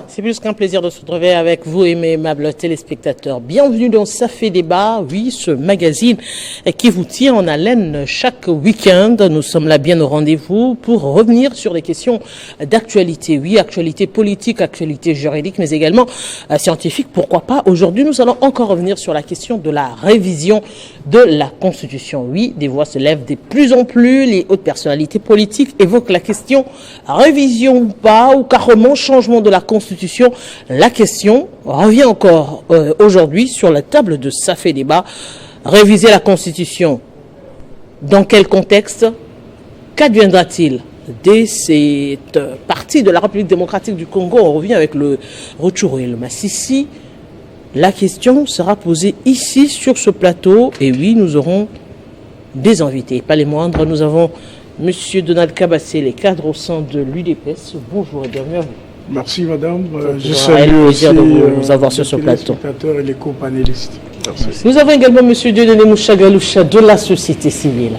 C'est plus qu'un plaisir de se retrouver avec vous et mes aimables téléspectateurs. Bienvenue dans Ça fait débat, oui, ce magazine qui vous tient en haleine chaque week-end. Nous sommes là bien au rendez-vous pour revenir sur les questions d'actualité. Oui, actualité politique, actualité juridique, mais également scientifique. Pourquoi pas? Aujourd'hui, nous allons encore revenir sur la question de la révision de la Constitution. Oui, des voix se lèvent de plus en plus. Les hautes personnalités politiques évoquent la question révision ou pas, ou carrément changement de la Constitution. La question revient encore aujourd'hui sur la table de Ça fait débat. Réviser la Constitution, dans quel contexte? Qu'adviendra-t-il dès cette partie de la République démocratique du Congo? On revient avec le Rutshuru et le Masisi. La question sera posée ici sur ce plateau. Et oui, nous aurons des invités, pas les moindres. Nous avons M. Donald Kabassé, les cadres au sein de l'UDPS. Bonjour et bienvenue à vous. Merci madame. Je salue aussi de vous avoir sur ce plateau. Et les co-panélistes. Nous avons également M. Dieudonné Mouchagaloucha de la société civile.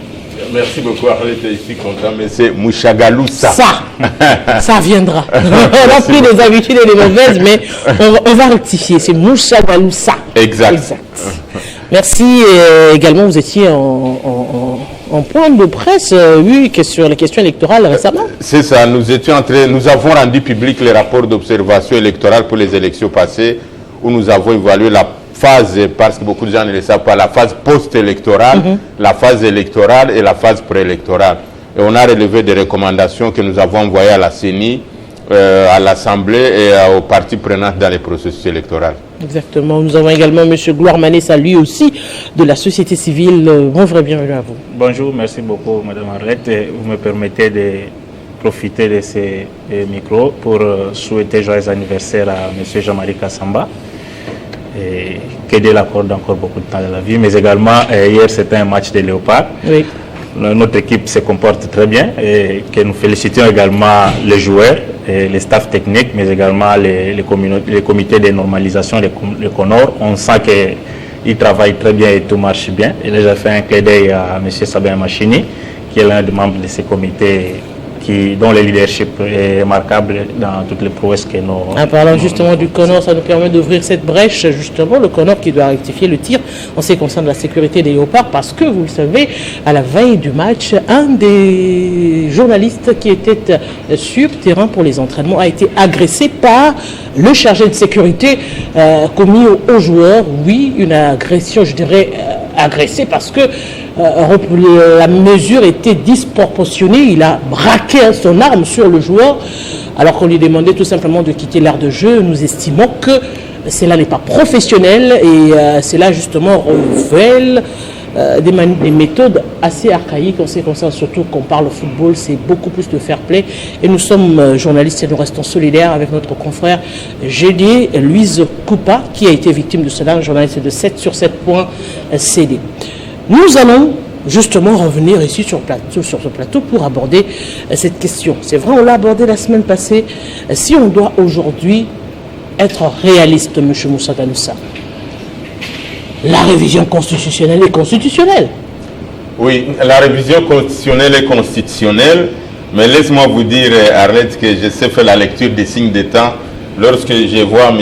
Merci beaucoup Arlette, je suis content, mais c'est Mouchagaloussa. Ça viendra. On a pris des habitudes et des mauvaises, mais on va rectifier. C'est Mouchagaloussa. Exact. Merci. Également, vous étiez en point de presse, oui, sur les questions électorales récemment. C'est ça, nous avons rendu public les rapports d'observation électorale pour les élections passées, où nous avons évalué la phase, parce que beaucoup de gens ne le savent pas, la phase post-électorale, la phase électorale et la phase préélectorale. Et on a relevé des recommandations que nous avons envoyées à la CENI, à l'Assemblée et aux parties prenantes dans les processus électoraux. Exactement. Nous avons également M. Gloire Manessa, lui aussi, de la société civile. Bonjour et bienvenue à vous. Bonjour, merci beaucoup, Madame Arlette. Vous me permettez de profiter de ces micros pour souhaiter joyeux anniversaire à M. Jean-Marie Kassamba, que Dieu l'accorde encore beaucoup de temps dans la vie, mais également, hier, c'était un match de Léopard. Oui. Notre équipe se comporte très bien et que nous félicitons également les joueurs, et les staffs techniques, mais également les comités de normalisation, les CONOR. On sent qu'ils travaillent très bien et tout marche bien. Et là, j'ai fait un clin d'œil à M. Sabin Machini, qui est l'un des membres de ces comités, dont le leadership est remarquable dans toutes les prouesses que nous... En parlant justement du CONOR, ça nous permet d'ouvrir cette brèche, justement, le CONOR qui doit rectifier le tir en ce qui concerne la sécurité des léopards, parce que, vous le savez, à la veille du match, un des journalistes qui était sur terrain pour les entraînements a été agressé par le chargé de sécurité commis aux joueurs. Oui, une agression, je dirais, agressée parce que la mesure était disproportionnée. Il a braqué son arme sur le joueur alors qu'on lui demandait tout simplement de quitter l'aire de jeu. Nous estimons que cela n'est pas professionnel et cela justement révèle des méthodes assez archaïques en ce qui concerne, surtout qu'on parle au football, c'est beaucoup plus de fair play. Et nous sommes journalistes et nous restons solidaires avec notre confrère Gédé Louise Coupa, qui a été victime de cela, un journaliste de 7 sur 7.cd. Nous allons justement revenir ici sur ce plateau pour aborder cette question. C'est vrai, on l'a abordé la semaine passée. Si on doit aujourd'hui être réaliste, M. Moussa Danoussa, la révision constitutionnelle est constitutionnelle. Oui, la révision constitutionnelle est constitutionnelle, mais laisse-moi vous dire, Arlette, que je sais faire la lecture des signes des temps. Lorsque je vois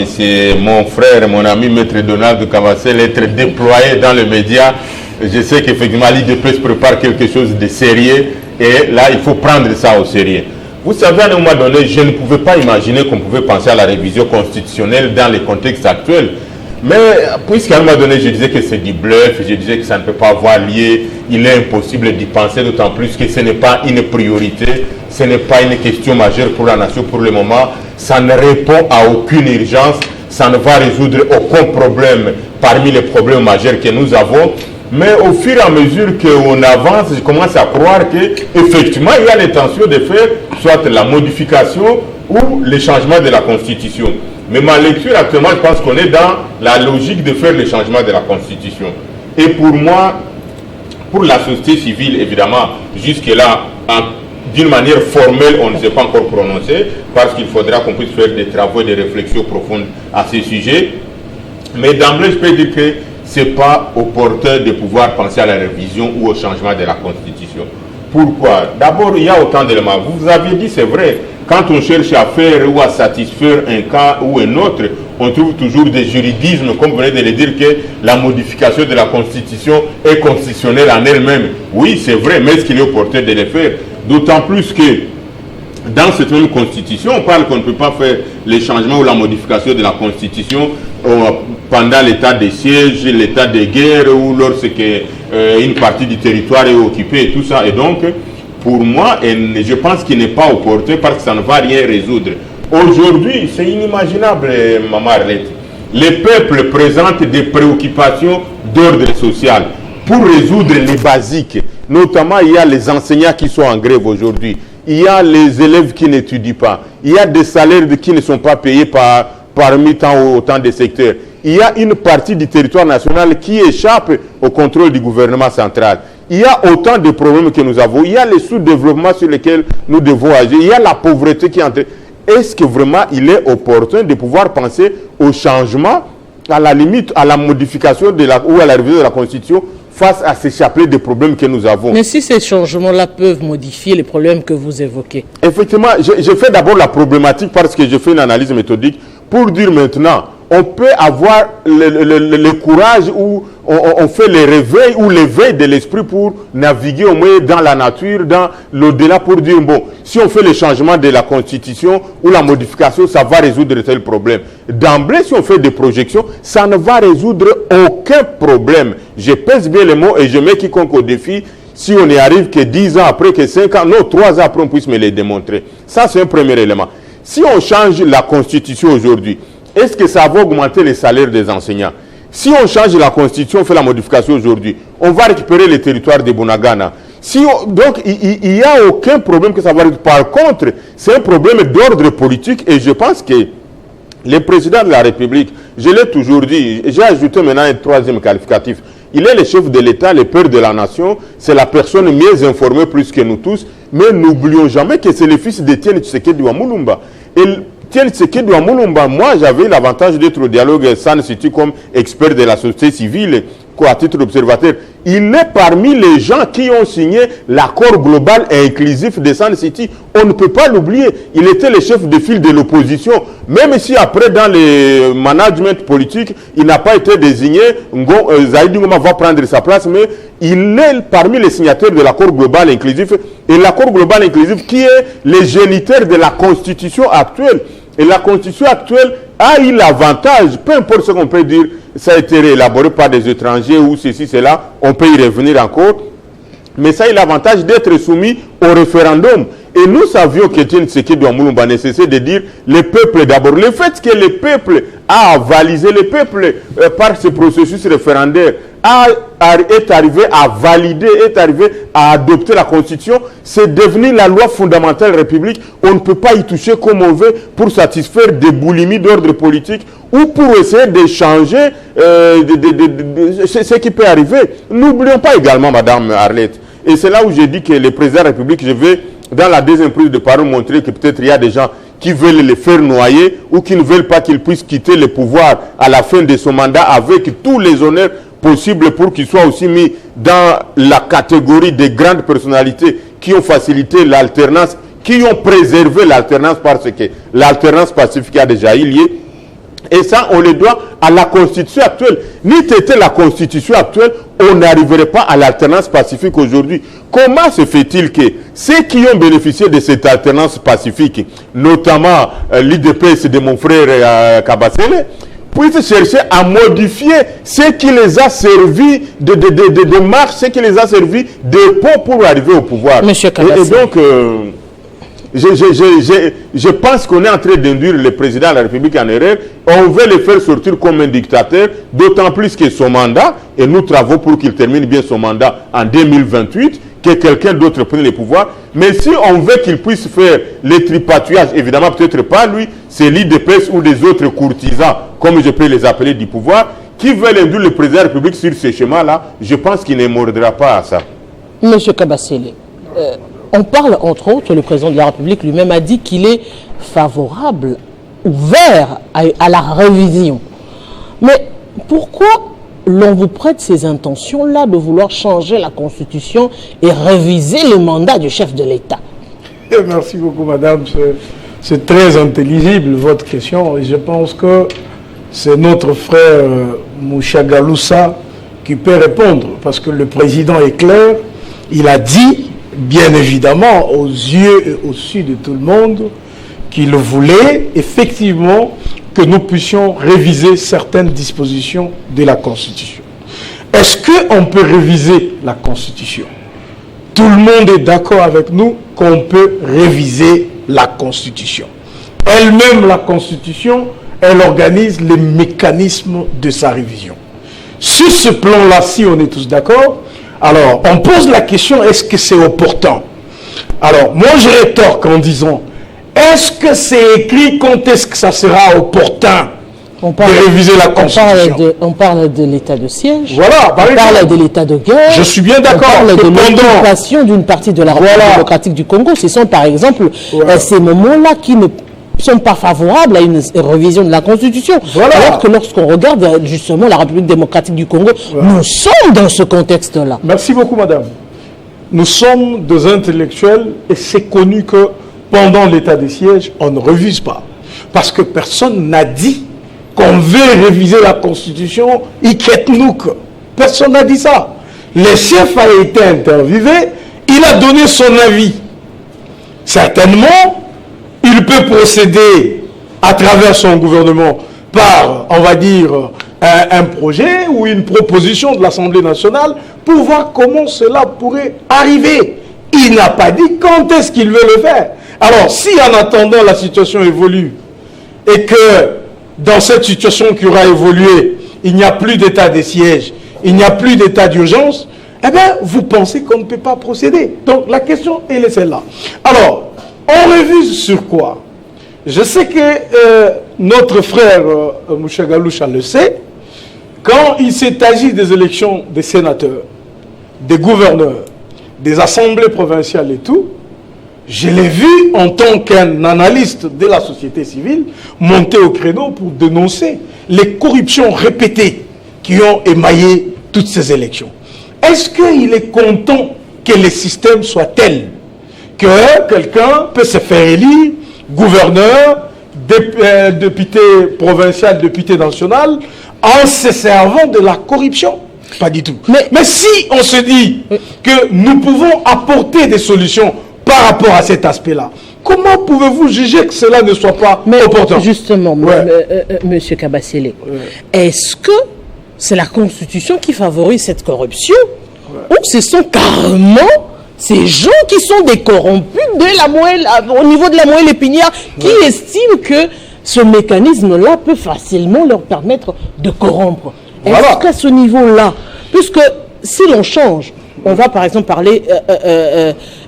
mon frère, mon ami, Maître Donald Kabassé, être déployé dans les médias, je sais qu'effectivement l'IDPS prépare quelque chose de sérieux et là, il faut prendre ça au sérieux. Vous savez, à un moment donné, je ne pouvais pas imaginer qu'on pouvait penser à la révision constitutionnelle dans les contextes actuels. Mais puisqu'à un moment donné, je disais que c'est du bluff, je disais que ça ne peut pas avoir lieu, il est impossible d'y penser, d'autant plus que ce n'est pas une priorité, ce n'est pas une question majeure pour la nation pour le moment, ça ne répond à aucune urgence, ça ne va résoudre aucun problème parmi les problèmes majeurs que nous avons. Mais au fur et à mesure qu'on avance, je commence à croire qu'effectivement, il y a l'intention de faire soit la modification ou le changement de la Constitution. Mais ma lecture actuellement, je pense qu'on est dans la logique de faire le changement de la Constitution. Et pour moi, pour la société civile, évidemment, jusque-là, d'une manière formelle, on ne s'est pas encore prononcé, parce qu'il faudra qu'on puisse faire des travaux et des réflexions profondes à ce sujet. Mais d'emblée, je peux dire que ce n'est pas opportun de pouvoir penser à la révision ou au changement de la Constitution. Pourquoi? D'abord, il y a autant d'éléments. Vous aviez dit, c'est vrai, quand on cherche à faire ou à satisfaire un cas ou un autre, on trouve toujours des juridismes, comme vous venez de le dire, que la modification de la Constitution est constitutionnelle en elle-même. Oui, c'est vrai, mais est-ce qu'il est opportun de le faire? D'autant plus que dans cette même Constitution, on parle qu'on ne peut pas faire les changements ou la modification de la Constitution pendant l'état de siège, l'état de guerre ou lorsque une partie du territoire est occupée et tout ça. Et donc, pour moi, je pense qu'il n'est pas opportun parce que ça ne va rien résoudre. Aujourd'hui, c'est inimaginable, Maman Arlette. Les peuples présentent des préoccupations d'ordre social pour résoudre les basiques. Notamment, il y a les enseignants qui sont en grève aujourd'hui. Il y a les élèves qui n'étudient pas. Il y a des salaires qui ne sont pas payés parmi autant de secteurs. Il y a une partie du territoire national qui échappe au contrôle du gouvernement central. Il y a autant de problèmes que nous avons. Il y a les sous-développements sur lesquels nous devons agir. Il y a la pauvreté qui est en train. Est-ce que vraiment il est opportun de pouvoir penser au changement, à la limite, à la modification ou à la révision de la Constitution face à ces chapelets de problèmes que nous avons? Mais si ces changements-là peuvent modifier les problèmes que vous évoquez. Effectivement, je fais d'abord la problématique parce que je fais une analyse méthodique pour dire maintenant, on peut avoir le courage où on fait les réveils ou l'éveil de l'esprit pour naviguer au moins dans la nature, dans l'au-delà, pour dire, bon, si on fait le changement de la Constitution ou la modification, ça va résoudre tel problème. D'emblée, si on fait des projections, ça ne va résoudre aucun problème. Je pèse bien les mots et je mets quiconque au défi. Si on y arrive que 10 ans après, que 5 ans, non, 3 ans après, on puisse me les démontrer. Ça, c'est un premier élément. Si on change la Constitution aujourd'hui, est-ce que ça va augmenter les salaires des enseignants? Si on change la Constitution, on fait la modification aujourd'hui, on va récupérer les territoires de Bunagana. Donc, il n'y a aucun problème que ça va résoudre. Par contre, c'est un problème d'ordre politique et je pense que le président de la République, je l'ai toujours dit, j'ai ajouté maintenant un troisième qualificatif. Il est le chef de l'État, le père de la nation, c'est la personne mieux informée plus que nous tous, mais n'oublions jamais que c'est le fils d'Étienne Tshisekedi wa Mulumba. Et Étienne Tshisekedi wa Mulumba, moi j'avais l'avantage d'être au dialogue Sun City comme expert de la société civile, à titre d'observateur. Il est parmi les gens qui ont signé l'accord global et inclusif de Sun City. On ne peut pas l'oublier. Il était le chef de file de l'opposition. Même si après, dans le management politique, il n'a pas été désigné, Zaïdi Ngoma va prendre sa place, mais il est parmi les signataires de l'accord global inclusif. Et l'accord global inclusif qui est le géniteur de la constitution actuelle. Et la constitution actuelle a eu l'avantage, peu importe ce qu'on peut dire, ça a été élaboré par des étrangers ou ceci, cela, on peut y revenir encore, mais ça a eu l'avantage d'être soumis au référendum. Et nous savions qu'Étienne Tshisekedi wa Mulumba nécessaire de dire le peuple d'abord. Le fait que le peuple a avalisé, le peuple par ce processus référendaire est arrivé à valider, est arrivé à adopter la Constitution, c'est devenu la loi fondamentale de la République. On ne peut pas y toucher comme on veut pour satisfaire des boulimies d'ordre politique ou pour essayer de changer ce qui peut arriver. N'oublions pas également, Madame Arlette, et c'est là où j'ai dit que le président de la République, je vais dans la deuxième prise de parole montrer que peut-être il y a des gens qui veulent le faire noyer ou qui ne veulent pas qu'il puisse quitter le pouvoir à la fin de son mandat avec tous les honneurs possibles pour qu'il soit aussi mis dans la catégorie des grandes personnalités qui ont facilité l'alternance, qui ont préservé l'alternance parce que l'alternance pacifique a déjà eu lieu. Et ça, on le doit à la Constitution actuelle. Ni c'était la Constitution actuelle, on n'arriverait pas à l'alternance pacifique aujourd'hui. Comment se fait-il que ceux qui ont bénéficié de cette alternance pacifique, notamment l'IDPS de mon frère Kabasele, puissent chercher à modifier ce qui les a servi de marche, ce qui les a servi de pont pour arriver au pouvoir. Monsieur Kabasele. Et donc... Je pense qu'on est en train d'induire le président de la République en erreur. On veut le faire sortir comme un dictateur, d'autant plus que son mandat, et nous travaillons pour qu'il termine bien son mandat en 2028, que quelqu'un d'autre prenne le pouvoir. Mais si on veut qu'il puisse faire les tripatouillages, évidemment peut-être pas lui, c'est l'IDPS ou des autres courtisans, comme je peux les appeler, du pouvoir, qui veulent induire le président de la République sur ce schéma-là, je pense qu'il ne mordra pas à ça. Monsieur Kabasele, on parle, entre autres, le président de la République lui-même a dit qu'il est favorable, ouvert à la révision. Mais pourquoi l'on vous prête ces intentions-là de vouloir changer la Constitution et réviser le mandat du chef de l'État? Merci beaucoup, madame. C'est très intelligible votre question et je pense que c'est notre frère Mouchagaloussa qui peut répondre parce que le président est clair, il a dit bien évidemment aux yeux et au su de tout le monde qu'il voulait effectivement que nous puissions réviser certaines dispositions de la Constitution. Est-ce qu'on peut réviser la Constitution? Tout le monde est d'accord avec nous qu'on peut réviser la Constitution. Elle-même, la Constitution, elle organise les mécanismes de sa révision. Sur ce plan-là, si on est tous d'accord, alors on pose la question, est-ce que c'est opportun? Alors, moi je rétorque en disant, est-ce que c'est écrit quand est-ce que ça sera opportun de réviser la Constitution? On parle de l'état de siège, voilà, on parle de l'état de guerre, je suis bien d'accord, on parle de l'occupation d'une partie de la République démocratique du Congo. Ce sont par exemple ces moments-là qui ne sont pas favorables à une révision de la Constitution. Alors que lorsqu'on regarde justement la République démocratique du Congo, nous sommes dans ce contexte-là. Merci beaucoup, madame. Nous sommes des intellectuels et c'est connu que pendant l'état de siège, on ne révise pas. Parce que personne n'a dit qu'on veut réviser la Constitution, personne n'a dit ça. Le chef a été interviewé, il a donné son avis. Certainement, il peut procéder à travers son gouvernement par, on va dire, un projet ou une proposition de l'Assemblée nationale pour voir comment cela pourrait arriver. Il n'a pas dit quand est-ce qu'il veut le faire. Alors, si en attendant la situation évolue et que dans cette situation qui aura évolué, il n'y a plus d'état de siège, il n'y a plus d'état d'urgence, eh bien, vous pensez qu'on ne peut pas procéder. Donc, la question, elle est celle-là. Alors, on révise sur quoi? Je sais que notre frère Mouchagaloucha le sait. Quand il s'est agi des élections des sénateurs, des gouverneurs, des assemblées provinciales et tout, je l'ai vu en tant qu'un analyste de la société civile monter au créneau pour dénoncer les corruptions répétées qui ont émaillé toutes ces élections. Est-ce qu'il est content que le système soit tel que quelqu'un peut se faire élire gouverneur, député provincial, député national, en se servant de la corruption? Pas du tout. Mais si on se dit que nous pouvons apporter des solutions par rapport à cet aspect-là, comment pouvez-vous juger que cela ne soit pas opportun? Justement, Monsieur Kabasele, est-ce que c'est la Constitution qui favorise cette corruption ou ce sont carrément ces gens qui sont des corrompus au niveau de la moelle épinière qui estiment que ce mécanisme-là peut facilement leur permettre de corrompre? Est-ce qu'à ce niveau-là, puisque si l'on change, on va par exemple parler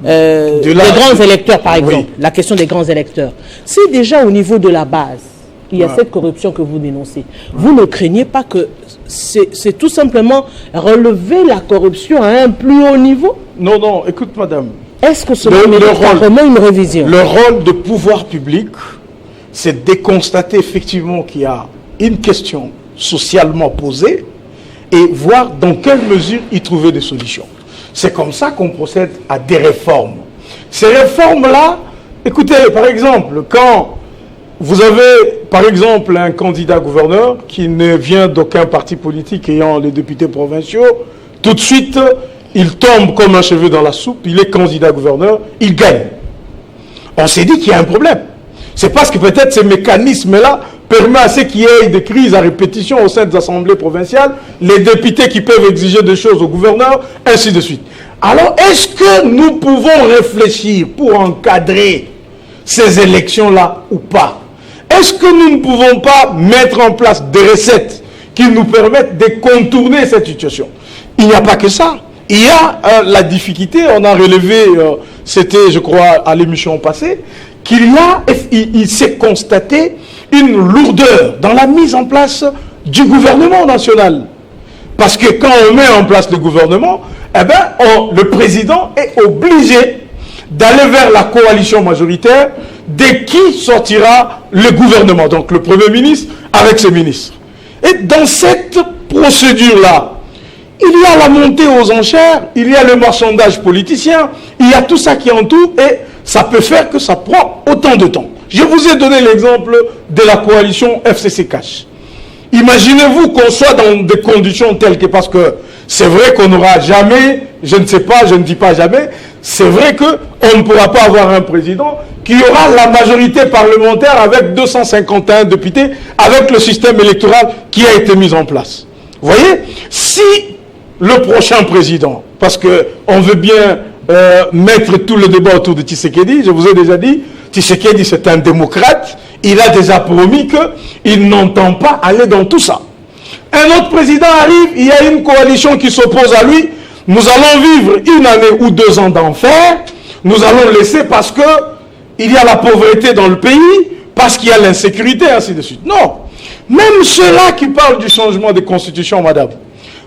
des grands électeurs, par exemple, la question des grands électeurs. Si déjà au niveau de la base, il y a cette corruption que vous dénoncez, vous ne craignez pas que c'est tout simplement relever la corruption à un plus haut niveau? Non, non, écoute madame. Est-ce que cela mérite vraiment une révision? Le rôle de pouvoir public, c'est de constater effectivement qu'il y a une question socialement posée et voir dans quelle mesure y trouver des solutions. C'est comme ça qu'on procède à des réformes. Ces réformes-là, écoutez, par exemple, quand vous avez, par exemple, un candidat gouverneur qui ne vient d'aucun parti politique ayant les députés provinciaux, tout de suite, il tombe comme un cheveu dans la soupe, il est candidat gouverneur, il gagne. On s'est dit qu'il y a un problème. C'est parce que peut-être ces mécanismes-là permettent à ce qu'il y ait des crises à répétition au sein des assemblées provinciales, les députés qui peuvent exiger des choses au gouverneur, ainsi de suite. Alors, est-ce que nous pouvons réfléchir pour encadrer ces élections-là ou pas? Est-ce que nous ne pouvons pas mettre en place des recettes qui nous permettent de contourner cette situation? Il n'y a pas que ça. Il y a la difficulté, on a relevé, c'était je crois à l'émission passée, qu'il s'est constaté une lourdeur dans la mise en place du gouvernement national. Parce que quand on met en place le gouvernement, eh ben, le président est obligé d'aller vers la coalition majoritaire de qui sortira le gouvernement. Donc le Premier ministre avec ses ministres. Et dans cette procédure-là, il y a la montée aux enchères, il y a le marchandage politicien, il y a tout ça qui entoure et ça peut faire que ça prend autant de temps. Je vous ai donné l'exemple de la coalition FCC Cash. Imaginez-vous qu'on soit dans des conditions telles que, parce que c'est vrai qu'on n'aura jamais, je ne sais pas, je ne dis pas jamais, c'est vrai qu'on ne pourra pas avoir un président qui aura la majorité parlementaire avec 251 députés, avec le système électoral qui a été mis en place. Vous voyez, si le prochain président, parce qu'on veut bien mettre tout le débat autour de Tshisekedi, je vous ai déjà dit, Tshisekedi c'est un démocrate, il a déjà promis qu'il n'entend pas aller dans tout ça. Un autre président arrive, il y a une coalition qui s'oppose à lui, nous allons vivre 1 année ou 2 ans d'enfer, nous allons laisser parce que il y a la pauvreté dans le pays, parce qu'il y a l'insécurité, ainsi de suite. Non, même ceux-là qui parlent du changement de constitution, madame,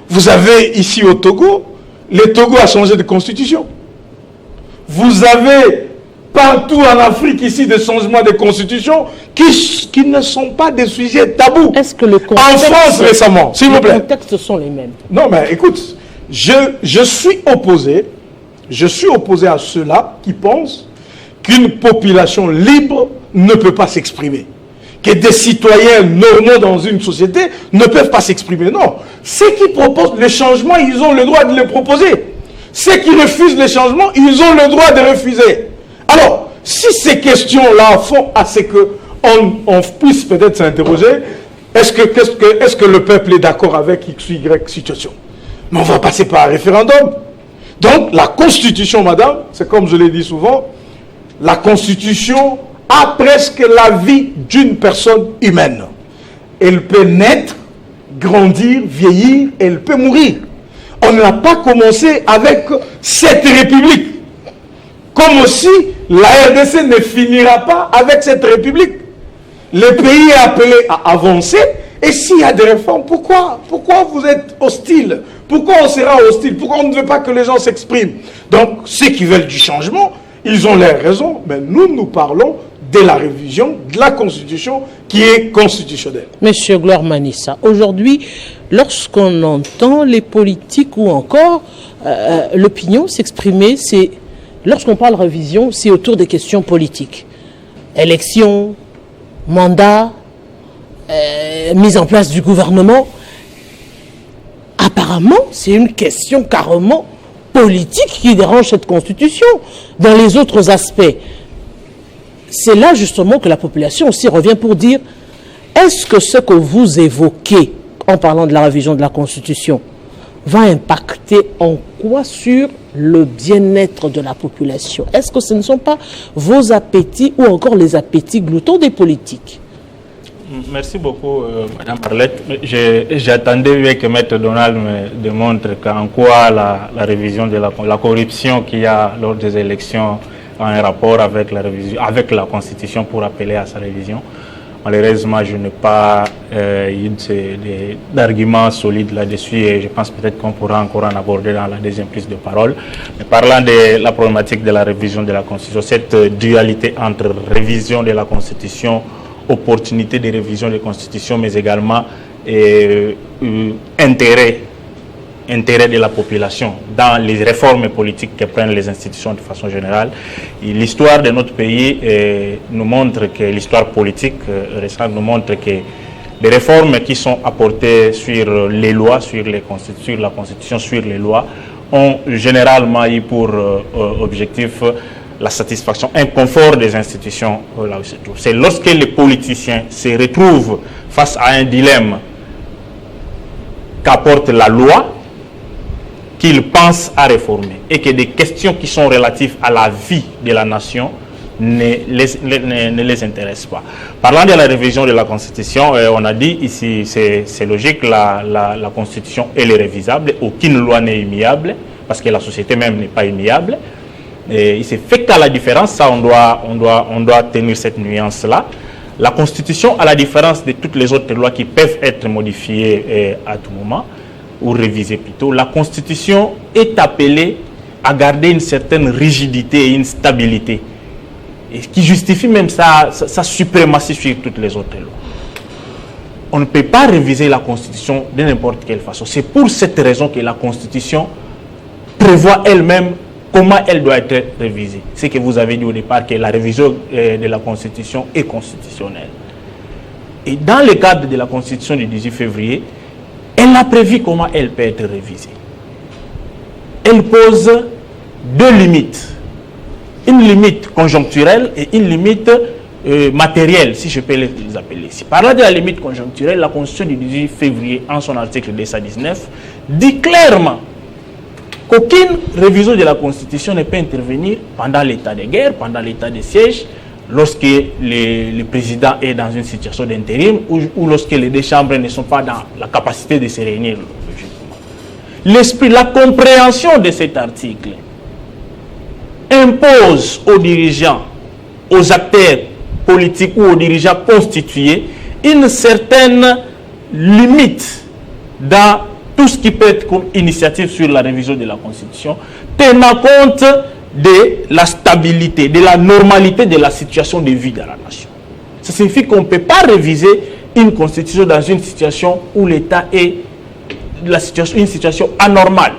vous avez ici au Togo, le Togo a changé de constitution. Vous avez partout en Afrique ici des changements de constitution qui ne sont pas des sujets tabous. Est-ce que le contexte, en France récemment, s'il vous plaît. Les contextes sont les mêmes. Non, mais écoute, je suis opposé à ceux-là qui pensent qu'une population libre ne peut pas s'exprimer. Que des citoyens normaux dans une société ne peuvent pas s'exprimer. Non. Ceux qui proposent les changements, ils ont le droit de les proposer. Ceux qui refusent les changements, ils ont le droit de refuser. Alors, si ces questions-là font à ce qu'on puisse peut-être s'interroger, est-ce que le peuple est d'accord avec X ou Y situation? Mais on va passer par un référendum. Donc, la Constitution, madame, c'est comme je l'ai dit souvent, la Constitution a presque la vie d'une personne humaine. Elle peut naître, grandir, vieillir, elle peut mourir. On n'a pas commencé avec cette république. Comme aussi, la RDC ne finira pas avec cette république. Le pays est appelé à avancer. Et s'il y a des réformes, pourquoi vous êtes hostile? Pourquoi on sera hostile? Pourquoi on ne veut pas que les gens s'expriment? Donc, ceux qui veulent du changement, ils ont leurs raisons. Mais nous parlons de la révision de la Constitution qui est constitutionnelle. Monsieur Gloire Manissa, aujourd'hui, lorsqu'on entend les politiques ou encore l'opinion s'exprimer, c'est lorsqu'on parle révision, c'est autour des questions politiques. Élections, mandats, mise en place du gouvernement. Apparemment, c'est une question carrément politique qui dérange cette Constitution. Dans les autres aspects, c'est là justement que la population aussi revient pour dire, est-ce que ce que vous évoquez en parlant de la révision de la Constitution va impacter en quoi sur le bien-être de la population? Est-ce que ce ne sont pas vos appétits ou encore les appétits gloutons des politiques? Merci beaucoup, Madame Arlette. J'attendais que Maître Donald me démontre qu'en quoi la révision de la corruption qu'il y a lors des élections a un rapport avec la révision, avec la Constitution pour appeler à sa révision. Malheureusement, je n'ai pas d'arguments solides là-dessus et je pense peut-être qu'on pourra encore en aborder dans la deuxième prise de parole. Mais parlant de la problématique de la révision de la Constitution, cette dualité entre révision de la Constitution, opportunité de révision de la Constitution, mais également intérêt de la population dans les réformes politiques que prennent les institutions de façon générale. L'histoire de notre pays nous montre que l'histoire politique récente nous montre que les réformes qui sont apportées sur les lois, sur la Constitution, sur les lois, ont généralement eu pour objectif la satisfaction, un confort des institutions là où se trouvent. C'est lorsque les politiciens se retrouvent face à un dilemme qu'apporte la loi qu'ils pensent à réformer et que des questions qui sont relatives à la vie de la nation ne les intéressent pas. Parlant de la révision de la Constitution, on a dit ici, c'est logique, la Constitution elle est révisable, aucune loi n'est immuable, parce que la société même n'est pas immuable. Et il s'est fait qu'à la différence, ça on doit tenir cette nuance-là. La Constitution, à la différence de toutes les autres lois qui peuvent être modifiées à tout moment, ou révisées plutôt, la Constitution est appelée à garder une certaine rigidité et une stabilité, et qui justifie même sa suprématie sur toutes les autres lois. On ne peut pas réviser la Constitution de n'importe quelle façon. C'est pour cette raison que la Constitution prévoit elle-même comment elle doit être révisée. C'est que vous avez dit au départ que la révision de la Constitution est constitutionnelle. Et dans le cadre de la Constitution du 18 février, elle a prévu comment elle peut être révisée. Elle pose deux limites. Une limite conjoncturelle et une limite matérielle, si je peux les appeler. Si parlant de la limite conjoncturelle, la Constitution du 18 février, en son article 219, dit clairement qu'aucune révision de la Constitution ne peut intervenir pendant l'état de guerre, pendant l'état de siège, lorsque le président est dans une situation d'intérim ou lorsque les deux chambres ne sont pas dans la capacité de se réunir. L'esprit, la compréhension de cet article impose aux dirigeants, aux acteurs politiques ou aux dirigeants constitués une certaine limite dans tout ce qui peut être comme initiative sur la révision de la Constitution, tenant compte de la stabilité, de la normalité de la situation de vie de la nation. Ça signifie qu'on ne peut pas réviser une Constitution dans une situation où l'État est une situation anormale.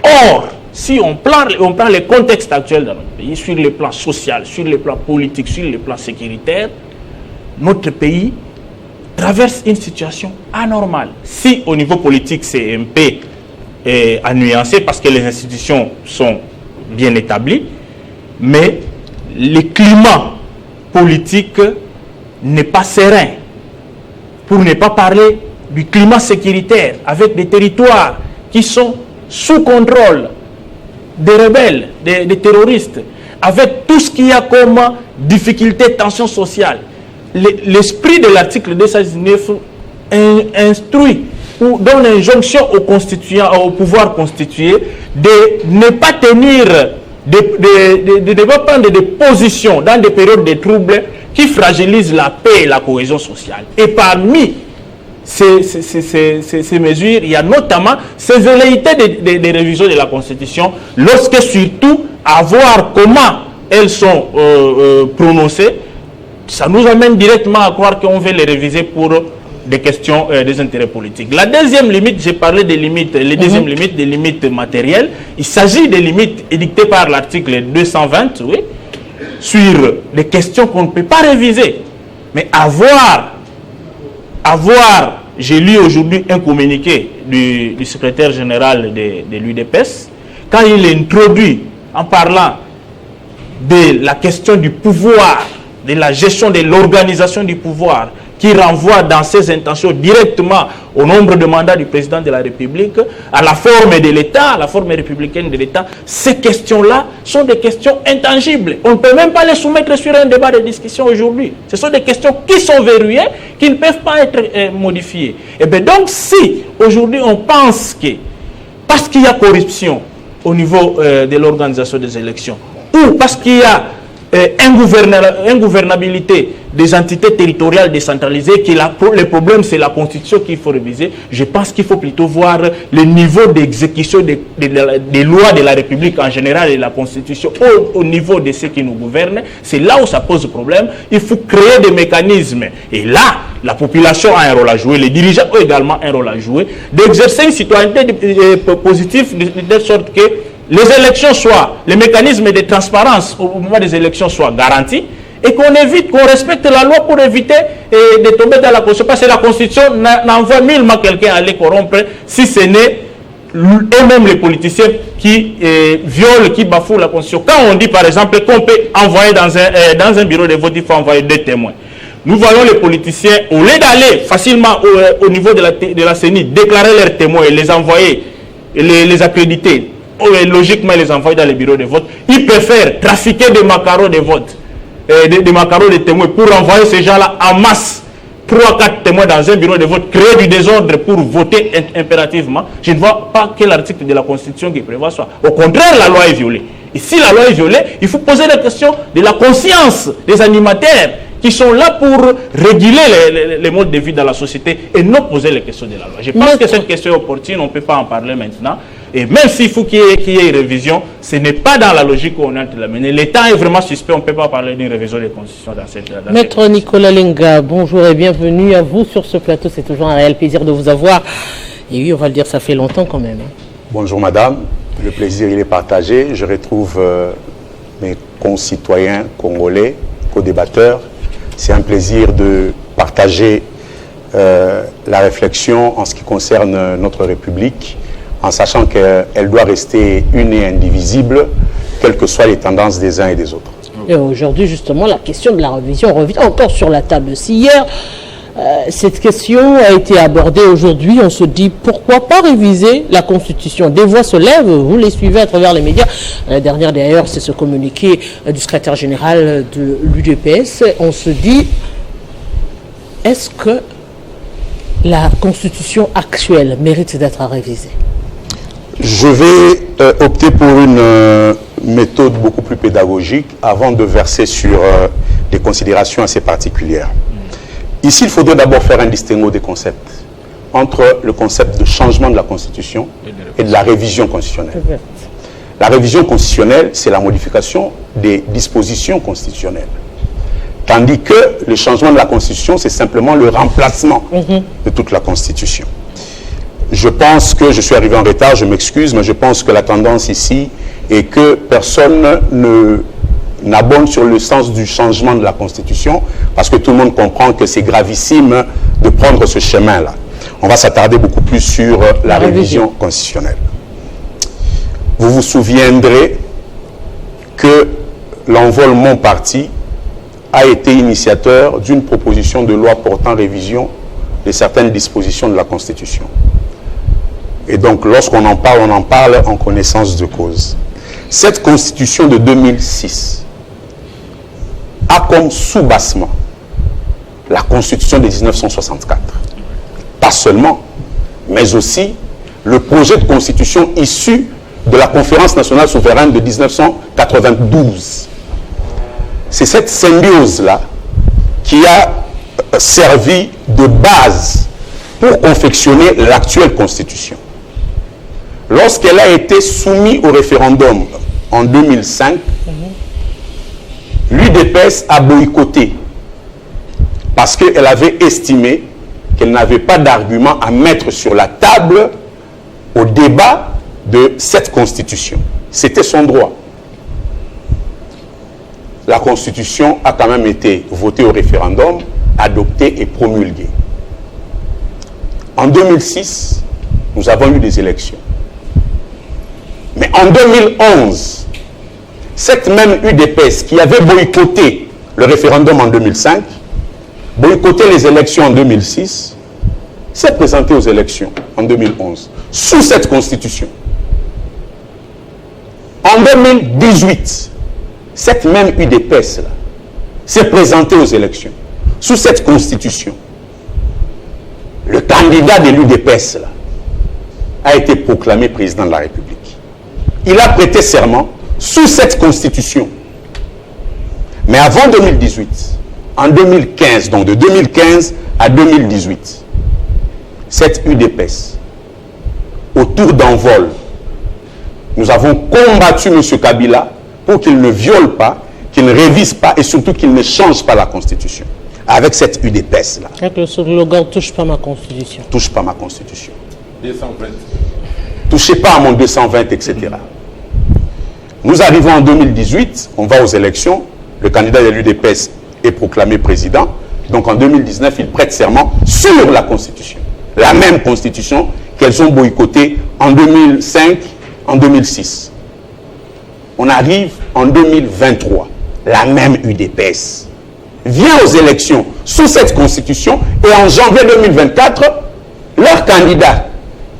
Or, si on prend le contexte actuel dans notre pays, sur le plan social, sur le plan politique, sur le plan sécuritaire, notre pays traverse une situation anormale. Si au niveau politique c'est un peu à nuancer parce que les institutions sont bien établies, mais le climat politique n'est pas serein. Pour ne pas parler du climat sécuritaire, avec des territoires qui sont sous contrôle des rebelles, des terroristes, avec tout ce qu'il y a comme difficulté, tension sociale. L'esprit de l'article 219 instruit ou donne injonction aux constituants, au pouvoir constitué de ne pas tenir, de ne pas prendre des positions dans des périodes de troubles qui fragilisent la paix et la cohésion sociale. Et parmi ces mesures, il y a notamment ces velléités de révision de la Constitution, lorsque surtout, à voir comment elles sont prononcées, ça nous amène directement à croire qu'on veut les réviser pour des questions, des intérêts politiques. La deuxième limite, j'ai parlé des limites, les deuxièmes limites, des limites matérielles. Il s'agit des limites édictées par l'article 220, oui, sur des questions qu'on ne peut pas réviser. Mais j'ai lu aujourd'hui un communiqué du secrétaire général de l'UDPS, quand il introduit en parlant de la question du pouvoir, de la gestion de l'organisation du pouvoir, qui renvoie dans ses intentions directement au nombre de mandats du président de la République, à la forme de l'État, à la forme républicaine de l'État. Ces questions-là sont des questions intangibles. On ne peut même pas les soumettre sur un débat de discussion aujourd'hui. Ce sont des questions qui sont verrouillées, qui ne peuvent pas être modifiées. Et bien donc, si aujourd'hui on pense que, parce qu'il y a corruption au niveau de l'organisation des élections, ou parce qu'il y a ingouvernabilité des entités territoriales décentralisées, que le problème c'est la Constitution qu'il faut réviser, je pense qu'il faut plutôt voir le niveau d'exécution des lois de la République en général et la Constitution au niveau de ceux qui nous gouvernent. C'est là où ça pose problème. Il faut créer des mécanismes. Et là, la population a un rôle à jouer, les dirigeants ont également un rôle à jouer, d'exercer une citoyenneté positive de telle sorte que les élections soient, les mécanismes de transparence au moment des élections soient garantis et qu'on évite, qu'on respecte la loi pour éviter de tomber dans la Constitution. Parce que la Constitution n'envoie nullement quelqu'un aller corrompre si ce n'est eux-mêmes les politiciens qui violent, qui bafouent la Constitution. Quand on dit par exemple qu'on peut envoyer dans un bureau de vote, il faut envoyer 2 témoins. Nous voyons les politiciens, au lieu d'aller facilement au niveau de la CENI, déclarer leurs témoins et les envoyer, les accréditer, logiquement les envoyer dans les bureaux de vote, ils préfèrent trafiquer des macarons de vote, des macarons de témoins pour envoyer ces gens-là en masse, 3-4 témoins dans un bureau de vote, créer du désordre pour voter impérativement. Je ne vois pas quel article de la Constitution qui prévoit ça. Au contraire, la loi est violée. Et si la loi est violée, il faut poser la question de la conscience des animateurs qui sont là pour réguler les modes de vie dans la société et non poser les questions de la loi. Je pense que cette question est opportune, on ne peut pas en parler maintenant. Et même s'il faut qu'il y ait une révision, ce n'est pas dans la logique où on est la mener. L'État est vraiment suspect, on ne peut pas parler d'une révision des constitutions dans cette... Maître Nicolas Lenga, bonjour et bienvenue à vous sur ce plateau. C'est toujours un réel plaisir de vous avoir. Et oui, on va le dire, ça fait longtemps quand même. Bonjour madame. Le plaisir, il est partagé. Je retrouve mes concitoyens congolais, co-débatteurs. C'est un plaisir de partager la réflexion en ce qui concerne notre République, en sachant qu'elle doit rester une et indivisible, quelles que soient les tendances des uns et des autres. Et aujourd'hui, justement, la question de la révision revient encore sur la table. Si hier, cette question a été abordée aujourd'hui, on se dit pourquoi pas réviser la Constitution. Des voix se lèvent, vous les suivez à travers les médias. La dernière d'ailleurs, c'est ce communiqué du secrétaire général de l'UDPS. On se dit, est-ce que la Constitution actuelle mérite d'être révisée? Je vais opter pour une méthode beaucoup plus pédagogique avant de verser sur des considérations assez particulières. Ici, il faudrait d'abord faire un distinguo des concepts entre le concept de changement de la Constitution et de la révision constitutionnelle. La révision constitutionnelle, c'est la modification des dispositions constitutionnelles. Tandis que le changement de la Constitution, c'est simplement le remplacement de toute la Constitution. Je pense que je suis arrivé en retard, je m'excuse, mais je pense que la tendance ici est que personne n'abonde sur le sens du changement de la Constitution, parce que tout le monde comprend que c'est gravissime de prendre ce chemin-là. On va s'attarder beaucoup plus sur la révision constitutionnelle. Vous vous souviendrez que l'envol Mon Parti a été initiateur d'une proposition de loi portant révision de certaines dispositions de la Constitution. Et donc, lorsqu'on en parle en connaissance de cause. Cette Constitution de 2006 a comme sous-bassement la Constitution de 1964. Pas seulement, mais aussi le projet de Constitution issu de la Conférence nationale souveraine de 1992. C'est cette symbiose-là qui a servi de base pour confectionner l'actuelle Constitution. Lorsqu'elle a été soumise au référendum en 2005, l'UDPS a boycotté parce qu'elle avait estimé qu'elle n'avait pas d'argument à mettre sur la table au débat de cette Constitution. C'était son droit. La Constitution a quand même été votée au référendum, adoptée et promulguée. En 2006, nous avons eu des élections. Mais en 2011, cette même UDPS qui avait boycotté le référendum en 2005, boycotté les élections en 2006, s'est présentée aux élections en 2011, sous cette Constitution. En 2018, cette même UDPS-là s'est présentée aux élections, sous cette Constitution. Le candidat de l'UDPS-là a été proclamé président de la République. Il a prêté serment sous cette Constitution. Mais avant 2018, en 2015, donc de 2015 à 2018, cette UDPS, autour d'envol, nous avons combattu M. Kabila pour qu'il ne viole pas, qu'il ne révise pas et surtout qu'il ne change pas la Constitution. Avec cette UDPS-là. Avec le slogan « Touche pas ma Constitution ». Touche pas ma Constitution. 220. Touchez pas à mon 220, etc. Nous arrivons en 2018, on va aux élections, le candidat de l'UDPS est proclamé président, donc en 2019, il prête serment sur la Constitution. La même Constitution qu'elles ont boycottée en 2005, en 2006. On arrive en 2023, la même UDPS vient aux élections sous cette Constitution et en janvier 2024, leur candidat,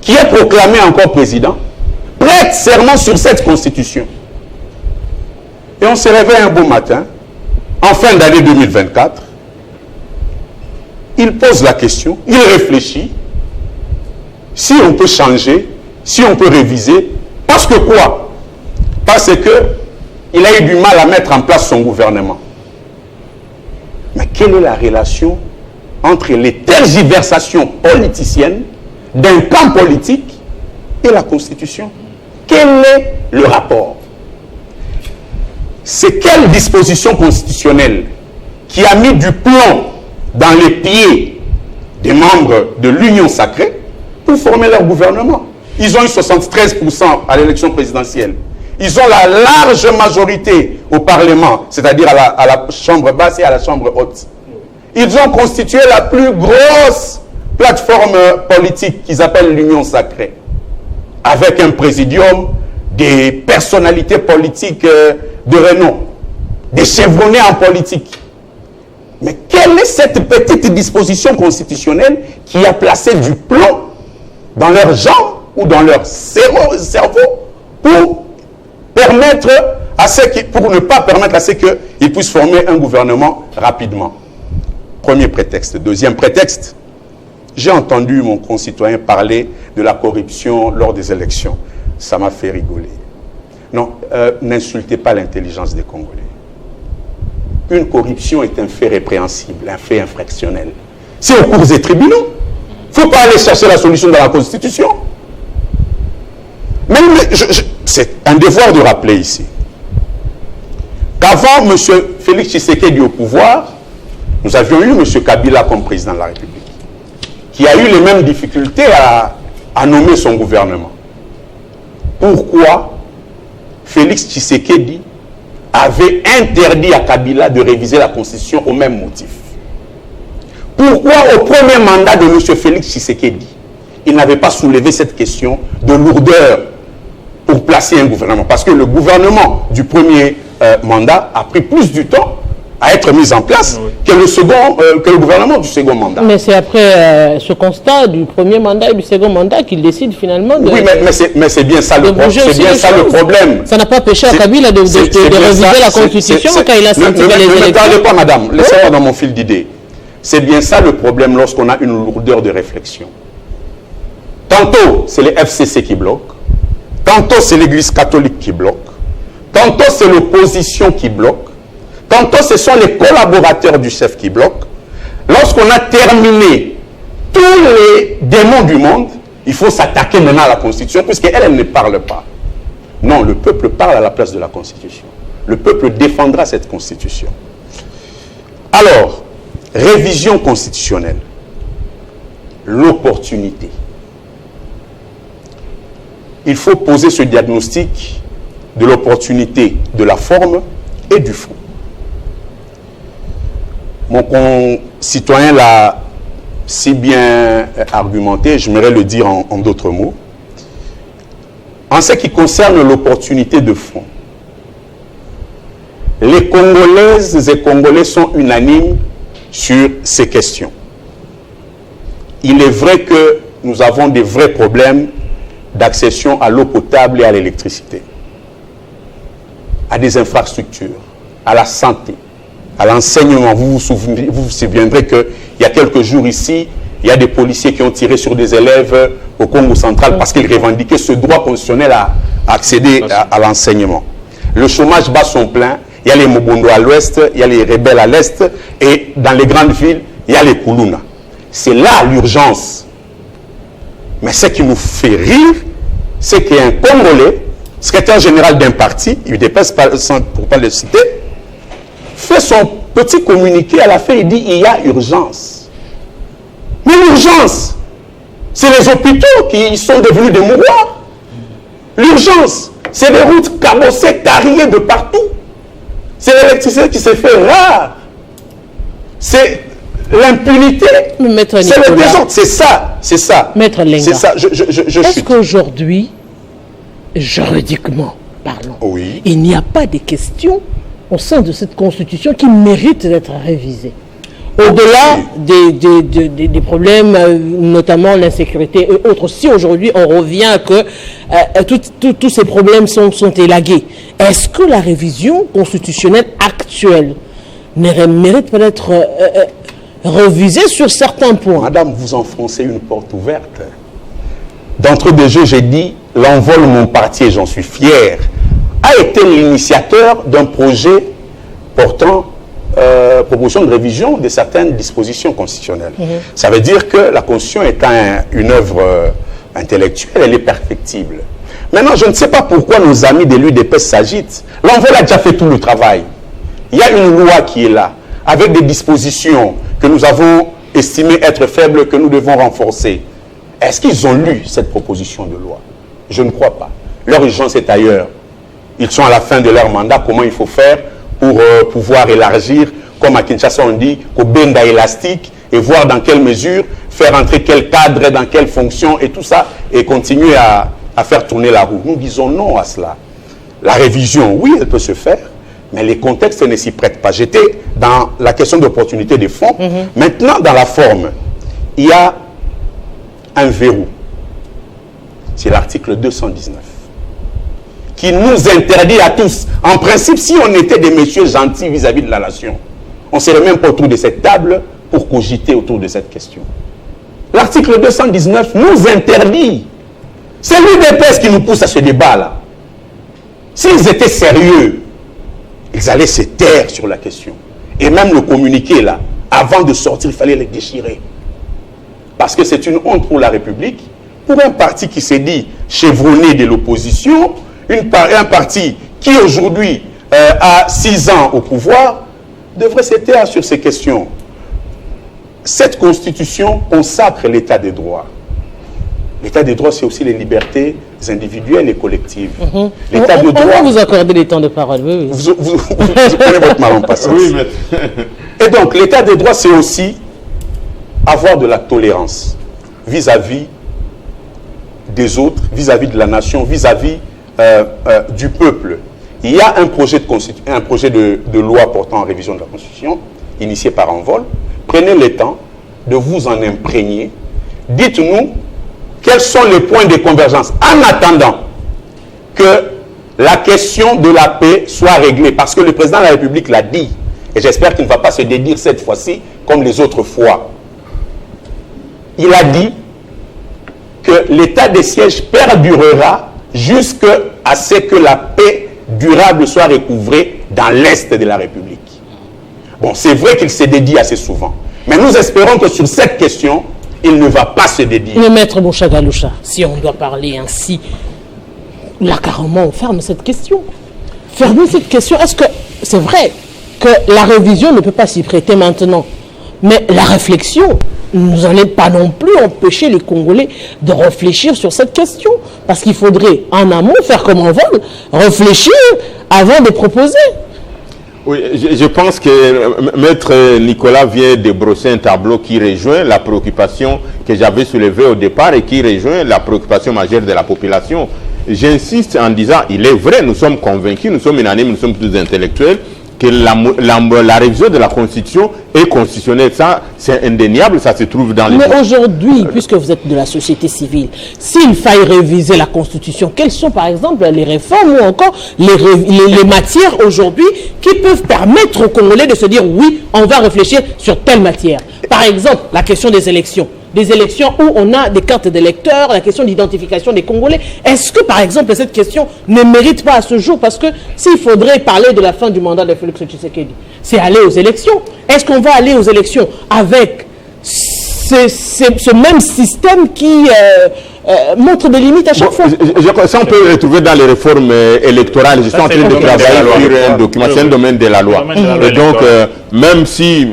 qui est proclamé encore président, prête serment sur cette Constitution. Et on se réveille un beau matin, en fin d'année 2024, il pose la question, il réfléchit, si on peut changer, si on peut réviser, parce que quoi? Parce qu'il a eu du mal à mettre en place son gouvernement. Mais quelle est la relation entre les tergiversations politiciennes d'un camp politique et la Constitution? Quel est le rapport? C'est quelle disposition constitutionnelle qui a mis du plomb dans les pieds des membres de l'Union sacrée pour former leur gouvernement? Ils ont eu 73% à l'élection présidentielle. Ils ont la large majorité au Parlement, c'est-à-dire à la Chambre basse et à la Chambre haute. Ils ont constitué la plus grosse plateforme politique qu'ils appellent l'Union sacrée, avec un présidium, des personnalités politiques de renom, des chevronnés en politique. Mais quelle est cette petite disposition constitutionnelle qui a placé du plomb dans leurs jambes ou dans leur cerveau pour permettre à pour ne pas permettre à ceux qu'ils puissent former un gouvernement rapidement? Premier prétexte. Deuxième prétexte, j'ai entendu mon concitoyen parler de la corruption lors des élections. Ça m'a fait rigoler. Non, n'insultez pas l'intelligence des Congolais. Une corruption est un fait répréhensible, un fait infractionnel. C'est au cours des tribunaux. Il ne faut pas aller chercher la solution dans la Constitution. Même, c'est un devoir de rappeler ici qu'avant M. Félix Tshisekedi au pouvoir, nous avions eu M. Kabila comme président de la République, qui a eu les mêmes difficultés à nommer son gouvernement. Pourquoi Félix Tshisekedi avait interdit à Kabila de réviser la Constitution au même motif? Pourquoi au premier mandat de M. Félix Tshisekedi, il n'avait pas soulevé cette question de lourdeur pour placer un gouvernement? Parce que le gouvernement du premier mandat a pris plus du temps à être mis en place que le gouvernement du second mandat. Mais c'est après ce constat du premier mandat et du second mandat qu'il décide finalement de... Oui, mais c'est bien ça le problème. Ça n'a pas péché à Kabila de réviser la Constitution quand il a senti les élections. Ne me parlez pas, madame. Laissez-moi dans mon fil d'idée. C'est bien ça le problème lorsqu'on a une lourdeur de réflexion. Tantôt, c'est les FCC qui bloquent. Tantôt, c'est l'Église catholique qui bloque. Tantôt, c'est l'opposition qui bloque. Tantôt, ce sont les collaborateurs du chef qui bloquent. Lorsqu'on a terminé tous les démons du monde, il faut s'attaquer maintenant à la Constitution, puisqu'elle ne parle pas. Non, le peuple parle à la place de la Constitution. Le peuple défendra cette Constitution. Alors, révision constitutionnelle. L'opportunité. Il faut poser ce diagnostic de l'opportunité de la forme et du fond. Mon concitoyen l'a si bien argumenté, j'aimerais le dire en d'autres mots. En ce qui concerne l'opportunité de fond, les Congolaises et Congolais sont unanimes sur ces questions. Il est vrai que nous avons des vrais problèmes d'accession à l'eau potable et à l'électricité, à des infrastructures, à la santé, à l'enseignement. Vous vous souviendrez qu'il y a quelques jours ici, il y a des policiers qui ont tiré sur des élèves au Congo central parce qu'ils revendiquaient ce droit constitutionnel à accéder à l'enseignement. Le chômage bat son plein. Il y a les Mobondo à l'ouest, il y a les rebelles à l'est, et dans les grandes villes, il y a les Koulouna. C'est là l'urgence. Mais ce qui nous fait rire, c'est qu'un Congolais, secrétaire général d'un parti, il dépasse pour ne pas le citer, fait son petit communiqué à la fin, il dit il y a urgence. Mais l'urgence, c'est les hôpitaux qui sont devenus des mouroirs. L'urgence, c'est les routes cabossées, carriées de partout. C'est l'électricité qui s'est fait rare. C'est l'impunité. C'est le désordre. C'est ça. C'est ça. Maître Lenga. C'est ça. Est-ce qu'aujourd'hui, juridiquement parlant, oui, il n'y a pas des questions au sein de cette constitution qui méritent d'être révisées? Au-delà des problèmes, notamment l'insécurité et autres, si aujourd'hui on revient à que tous ces problèmes sont élagués, est-ce que la révision constitutionnelle actuelle mérite peut-être revisée sur certains points? Madame, vous enfoncez une porte ouverte. D'entrée de jeu, j'ai dit, l'envol mon parti, et j'en suis fier, a été l'initiateur d'un projet portant proposition de révision de certaines dispositions constitutionnelles. Ça veut dire que la Constitution étant une œuvre intellectuelle, elle est perfectible. Maintenant, je ne sais pas pourquoi nos amis de l'UDPS s'agitent. L'envol a déjà fait tout le travail. Il y a une loi qui est là, avec des dispositions que nous avons estimées être faibles, que nous devons renforcer. Est-ce qu'ils ont lu cette proposition de loi? Je ne crois pas. Leur urgence est ailleurs. Ils sont à la fin de leur mandat. Comment il faut faire pour pouvoir élargir, comme à Kinshasa on dit, qu'au benda élastique, et voir dans quelle mesure, faire entrer quel cadre, dans quelle fonction, et tout ça, et continuer à faire tourner la roue. Nous disons non à cela. La révision, oui, elle peut se faire, mais les contextes ne s'y prêtent pas. J'étais dans la question d'opportunité des fonds. Maintenant, dans la forme, il y a un verrou. C'est l'article 219 qui nous interdit à tous. En principe, si on était des messieurs gentils vis-à-vis de la nation, on ne serait même pas autour de cette table pour cogiter autour de cette question. L'article 219 nous interdit. C'est l'UDPS qui nous pousse à ce débat-là. S'ils étaient sérieux, ils allaient se taire sur la question. Et même le communiqué, là, avant de sortir, il fallait les déchirer. Parce que c'est une honte pour la République, pour un parti qui s'est dit chevronné de l'opposition, un parti qui aujourd'hui a 6 ans au pouvoir, devrait se taire sur ces questions. Cette constitution consacre l'état des droits. L'état des droits, c'est aussi les libertés individuelles et collectives. L'état de droit... On va vous accorder les temps de parole. Oui, oui. Vous prenez votre mal en passant. Oui, mais... Et donc, l'état des droits, c'est aussi avoir de la tolérance vis-à-vis des autres, vis-à-vis de la nation, vis-à-vis du peuple. Il y a un projet de loi portant en révision de la Constitution, initié par Envol. Prenez le temps de vous en imprégner. Dites-nous quels sont les points de convergence en attendant que la question de la paix soit réglée. Parce que le président de la République l'a dit, et j'espère qu'il ne va pas se dédire cette fois-ci comme les autres fois. Il a dit que l'état de siège perdurera jusqu'à ce que la paix durable soit recouvrée dans l'Est de la République. Bon, c'est vrai qu'il se dédie assez souvent. Mais nous espérons que sur cette question, il ne va pas se dédier. Mais maître Bouchagaloucha, si on doit parler ainsi, là carrément on ferme cette question. Fermer cette question, est-ce que c'est vrai que la révision ne peut pas s'y prêter maintenant? Mais la réflexion, nous n'allons pas non plus empêcher les Congolais de réfléchir sur cette question. Parce qu'il faudrait en amont faire comme on veut, réfléchir avant de proposer. Oui, je pense que Maître Nicolas vient de brosser un tableau qui rejoint la préoccupation que j'avais soulevée au départ et qui rejoint la préoccupation majeure de la population. J'insiste en disant, il est vrai, nous sommes convaincus, nous sommes unanimes, nous sommes tous intellectuels, que la révision de la Constitution est constitutionnelle. Ça, c'est indéniable, ça se trouve dans les... Mais aujourd'hui, puisque vous êtes de la société civile, s'il faille réviser la Constitution, quelles sont par exemple les réformes ou encore les matières aujourd'hui qui peuvent permettre aux Congolais de se dire oui, on va réfléchir sur telle matière? Par exemple, la question des élections. Des élections où on a des cartes d'électeurs, la question d'identification des Congolais. Est-ce que, par exemple, cette question ne mérite pas à ce jour? Parce que s'il faudrait parler de la fin du mandat de Félix Tshisekedi, c'est aller aux élections. Est-ce qu'on va aller aux élections avec ce même système qui montre des limites à chaque fois? Ça, on peut le retrouver dans les réformes électorales. Je suis en train de travailler sur un document, c'est un domaine de la loi. Et donc, même si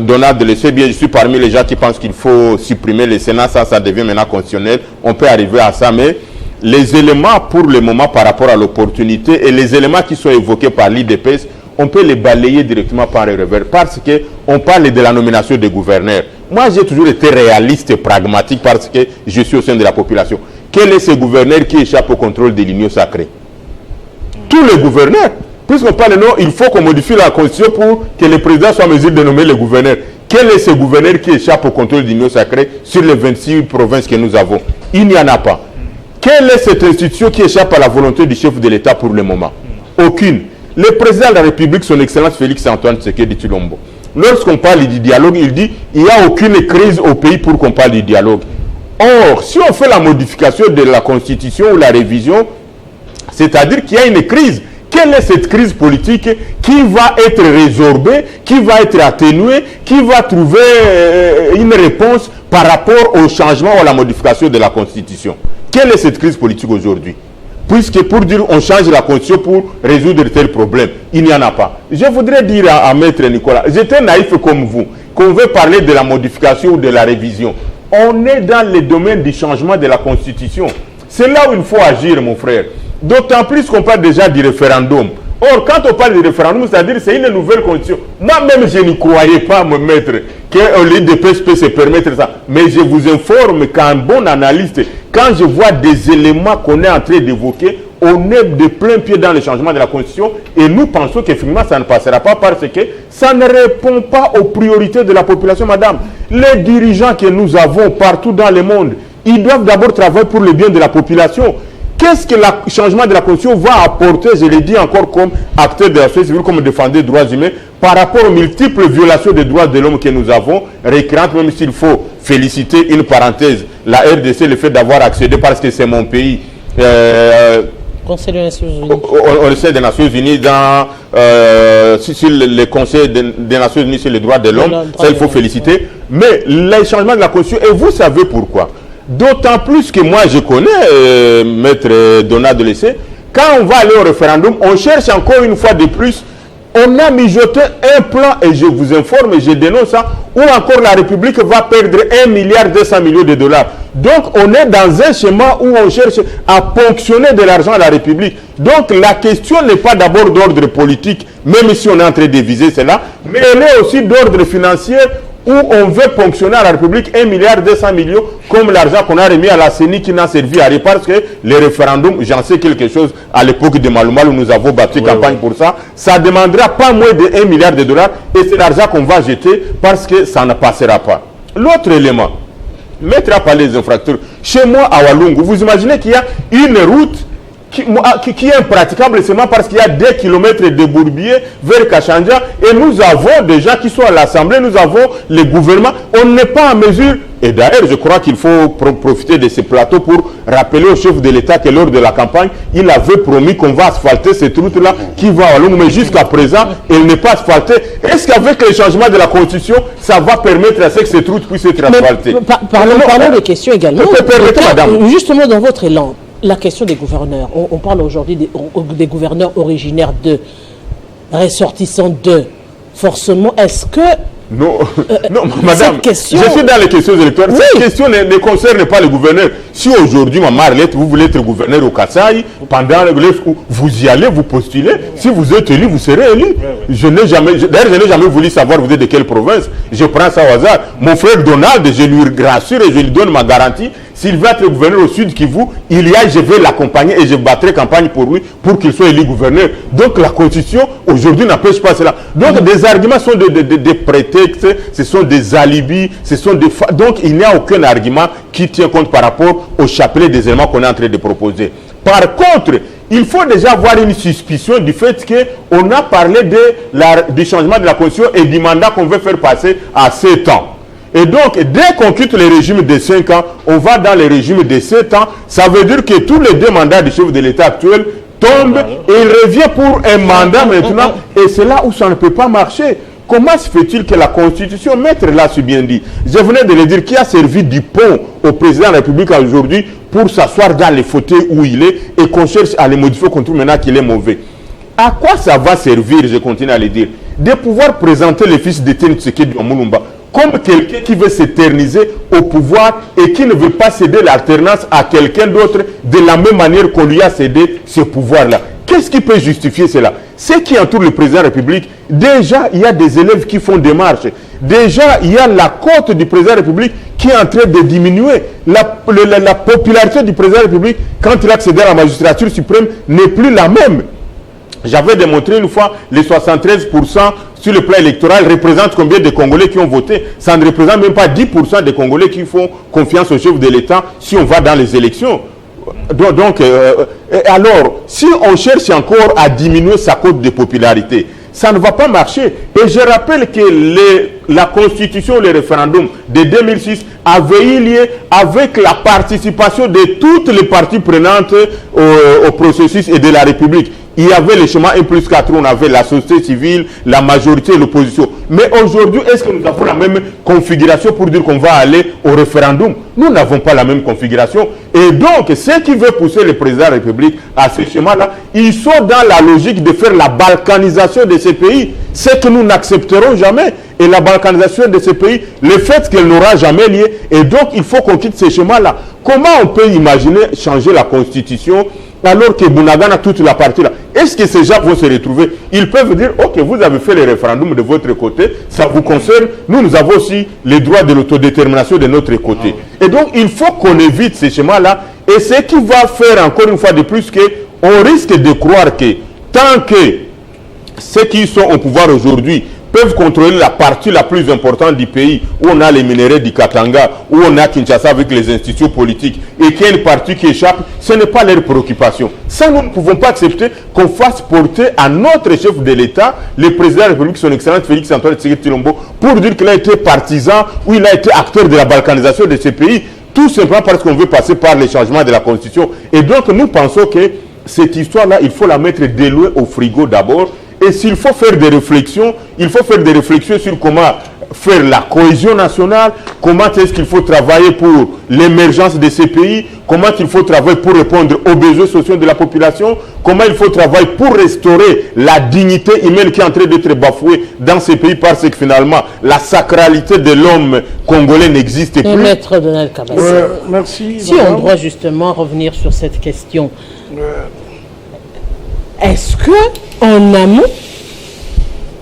Donald le sait bien, je suis parmi les gens qui pensent qu'il faut supprimer le Sénat, ça devient maintenant constitutionnel, on peut arriver à ça, mais les éléments pour le moment par rapport à l'opportunité et les éléments qui sont évoqués par l'IDPS, on peut les balayer directement par le revers parce qu'on parle de la nomination des gouverneurs. Moi, j'ai toujours été réaliste et pragmatique parce que je suis au sein de la population. Quel est ce gouverneur qui échappe au contrôle de l'Union sacrée? Tous les gouverneurs. Puisqu'on parle de non, il faut qu'on modifie la Constitution pour que le président soit en mesure de nommer les gouverneurs. Quel est ce gouverneur qui échappe au contrôle de l'Union sacrée sur les 26 provinces que nous avons? Il n'y en a pas. Quelle est cette institution qui échappe à la volonté du chef de l'État pour le moment? Aucune. Le président de la République, son Excellence Félix-Antoine Tshisekedi Tshilombo, lorsqu'on parle du dialogue, il dit il n'y a aucune crise au pays pour qu'on parle du dialogue. Or, si on fait la modification de la Constitution ou la révision, c'est-à-dire qu'il y a une crise. Quelle est cette crise politique qui va être résorbée, qui va être atténuée, qui va trouver une réponse par rapport au changement ou à la modification de la Constitution? Quelle est cette crise politique aujourd'hui? Puisque pour dire on change la Constitution pour résoudre tel problème, il n'y en a pas. Je voudrais dire à Maître Nicolas, j'étais naïf comme vous, qu'on veut parler de la modification ou de la révision. On est dans le domaine du changement de la Constitution. C'est là où il faut agir, mon frère. D'autant plus qu'on parle déjà du référendum. Or, quand on parle du référendum, c'est-à-dire que c'est une nouvelle constitution. Moi-même, je n'y croyais pas, me mettre, que l'IDPS peut se permettre ça. Mais je vous informe qu'un bon analyste, quand je vois des éléments qu'on est en train d'évoquer, on est de plein pied dans le changement de la Constitution et nous pensons qu'effectivement ça ne passera pas parce que ça ne répond pas aux priorités de la population, madame. Les dirigeants que nous avons partout dans le monde, ils doivent d'abord travailler pour le bien de la population. Qu'est-ce que le changement de la Constitution va apporter, je l'ai dit encore comme acteur de la société civile, comme défenseur des droits humains, par rapport aux multiples violations des droits de l'homme que nous avons, récurrentes, même s'il faut féliciter une parenthèse, la RDC, le fait d'avoir accédé, parce que c'est mon pays, Conseil des Nations Unies. On le sait des Nations Unies dans sur le Conseil des Nations Unies sur les droits de l'homme, ça il faut féliciter. Mais les changements de la Constitution, et vous savez pourquoi? D'autant plus que moi je connais Maître Donald Lessé, quand on va aller au référendum, on cherche encore une fois de plus, on a mijoté un plan, et je vous informe, et je dénonce ça, où encore la République va perdre 1,2 milliard de dollars. Donc on est dans un schéma où on cherche à ponctionner de l'argent à la République. Donc la question n'est pas d'abord d'ordre politique, même si on est en train de viser cela, mais elle est aussi d'ordre financier, où on veut ponctionner à la République 1,2 milliard comme l'argent qu'on a remis à la CENI qui n'a servi à rien, parce que les référendums, j'en sais quelque chose à l'époque de Malumal où nous avons battu campagne pour ça, ça demandera pas moins de 1 milliard de dollars et c'est l'argent qu'on va jeter parce que ça ne passera pas. L'autre élément, mettre à parler des infrastructures. Chez moi à Walungu, vous imaginez qu'il y a une route qui est impraticable seulement parce qu'il y a des kilomètres de bourbier vers Kachanja et nous avons des gens qui sont à l'Assemblée, nous avons le gouvernement, on n'est pas en mesure. Et d'ailleurs, je crois qu'il faut profiter de ce plateau pour rappeler au chef de l'État que lors de la campagne, il avait promis qu'on va asphalter cette route-là qui va à Walungu, mais jusqu'à présent, elle n'est pas asphaltée. Est-ce qu'avec le changement de la Constitution, ça va permettre à ce que cette route puisse être asphaltée? Parlons des questions également. Madame. Justement, dans votre élan, la question des gouverneurs. On parle aujourd'hui des gouverneurs originaires de, ressortissants de. Forcément, est-ce que... Non, madame, je suis dans les questions électorales. Oui. Cette question ne concerne pas le gouverneur. Si aujourd'hui, Maman Arlette, vous voulez être gouverneur au Kasaï, pendant vous y allez, vous postulez. Si vous êtes élu, vous serez élu. D'ailleurs, je n'ai jamais voulu savoir vous êtes de quelle province. Je prends ça au hasard. Mon frère Donald, je lui rassure et je lui donne ma garantie. S'il veut être gouverneur au Sud Kivu, je vais l'accompagner et je battrai campagne pour lui pour qu'il soit élu gouverneur. Donc la Constitution, aujourd'hui, n'empêche pas cela. Donc des arguments sont des prétextes, ce sont des alibis, donc il n'y a aucun argument qui tient compte par rapport au chapelet des éléments qu'on est en train de proposer. Par contre, il faut déjà avoir une suspicion du fait qu'on a parlé du changement de la Constitution et du mandat qu'on veut faire passer à 7 ans. Et donc, dès qu'on quitte le régime de 5 ans, on va dans le régime de 7 ans. Ça veut dire que tous les 2 mandats du chef de l'État actuel tombent et il revient pour un mandat maintenant. Et c'est là où ça ne peut pas marcher. Comment se fait-il que la Constitution, Maître l'a si bien dit, je venais de le dire, qui a servi du pont au président de la République aujourd'hui pour s'asseoir dans les fauteuils où il est et qu'on cherche à le modifier qu'on trouve maintenant qu'il est mauvais. À quoi ça va servir, je continue à le dire, de pouvoir présenter le fils d'Étienne Tshisekedi Mulumba comme quelqu'un qui veut s'éterniser au pouvoir et qui ne veut pas céder l'alternance à quelqu'un d'autre de la même manière qu'on lui a cédé ce pouvoir-là. Qu'est-ce qui peut justifier cela? Ce qui entoure le président de la République, déjà, il y a des élèves qui font des marches. Déjà, il y a la cote du président de la République qui est en train de diminuer. La popularité du président de la République, quand il a accédé à la magistrature suprême, n'est plus la même. J'avais démontré une fois les 73% sur le plan électoral représentent combien de Congolais qui ont voté. Ça ne représente même pas 10% des Congolais qui font confiance au chef de l'État si on va dans les élections. Donc, alors, si on cherche encore à diminuer sa cote de popularité, ça ne va pas marcher. Et je rappelle que la Constitution, le référendum de 2006 avait eu lieu avec la participation de toutes les parties prenantes au processus et de la République. Il y avait le schéma 1+4, on avait la société civile, la majorité et l'opposition. Mais aujourd'hui, est-ce que nous avons la même configuration pour dire qu'on va aller au référendum? Nous n'avons pas la même configuration. Et donc, ceux qui veulent pousser le président de la République à ce schéma-là, ils sont dans la logique de faire la balkanisation de ces pays. Ce que nous n'accepterons jamais. Et la balkanisation de ce pays, le fait qu'elle n'aura jamais lieu, et donc il faut qu'on quitte ces chemins-là. Comment on peut imaginer changer la constitution alors que Bunagana, toute la partie là, est-ce que ces gens vont se retrouver? Ils peuvent dire, ok, vous avez fait les référendums de votre côté, ça vous concerne, nous avons aussi les droits de l'autodétermination de notre côté. Et donc, il faut qu'on évite ces schémas-là, et ce qui va faire encore une fois de plus qu'on risque de croire que tant que ceux qui sont au pouvoir aujourd'hui peuvent contrôler la partie la plus importante du pays, où on a les minéraux du Katanga, où on a Kinshasa avec les institutions politiques, et qu'il y a une partie qui échappe, ce n'est pas leur préoccupation. Ça, nous ne pouvons pas accepter qu'on fasse porter à notre chef de l'État, le président de la République, son excellence Félix Antoine Tshisekedi Tshilombo, pour dire qu'il a été partisan ou il a été acteur de la balkanisation de ce pays, tout simplement parce qu'on veut passer par les changements de la Constitution. Et donc, nous pensons que cette histoire-là, il faut la mettre délouée au frigo d'abord. Et s'il faut faire des réflexions, il faut faire des réflexions sur comment faire la cohésion nationale, comment est-ce qu'il faut travailler pour l'émergence de ces pays, comment il faut travailler pour répondre aux besoins sociaux de la population, comment il faut travailler pour restaurer la dignité humaine qui est en train d'être bafouée dans ces pays parce que finalement la sacralité de l'homme congolais n'existe plus. Maître Donald Kabassi. Merci. Si on doit justement revenir sur cette question, est-ce que en amont,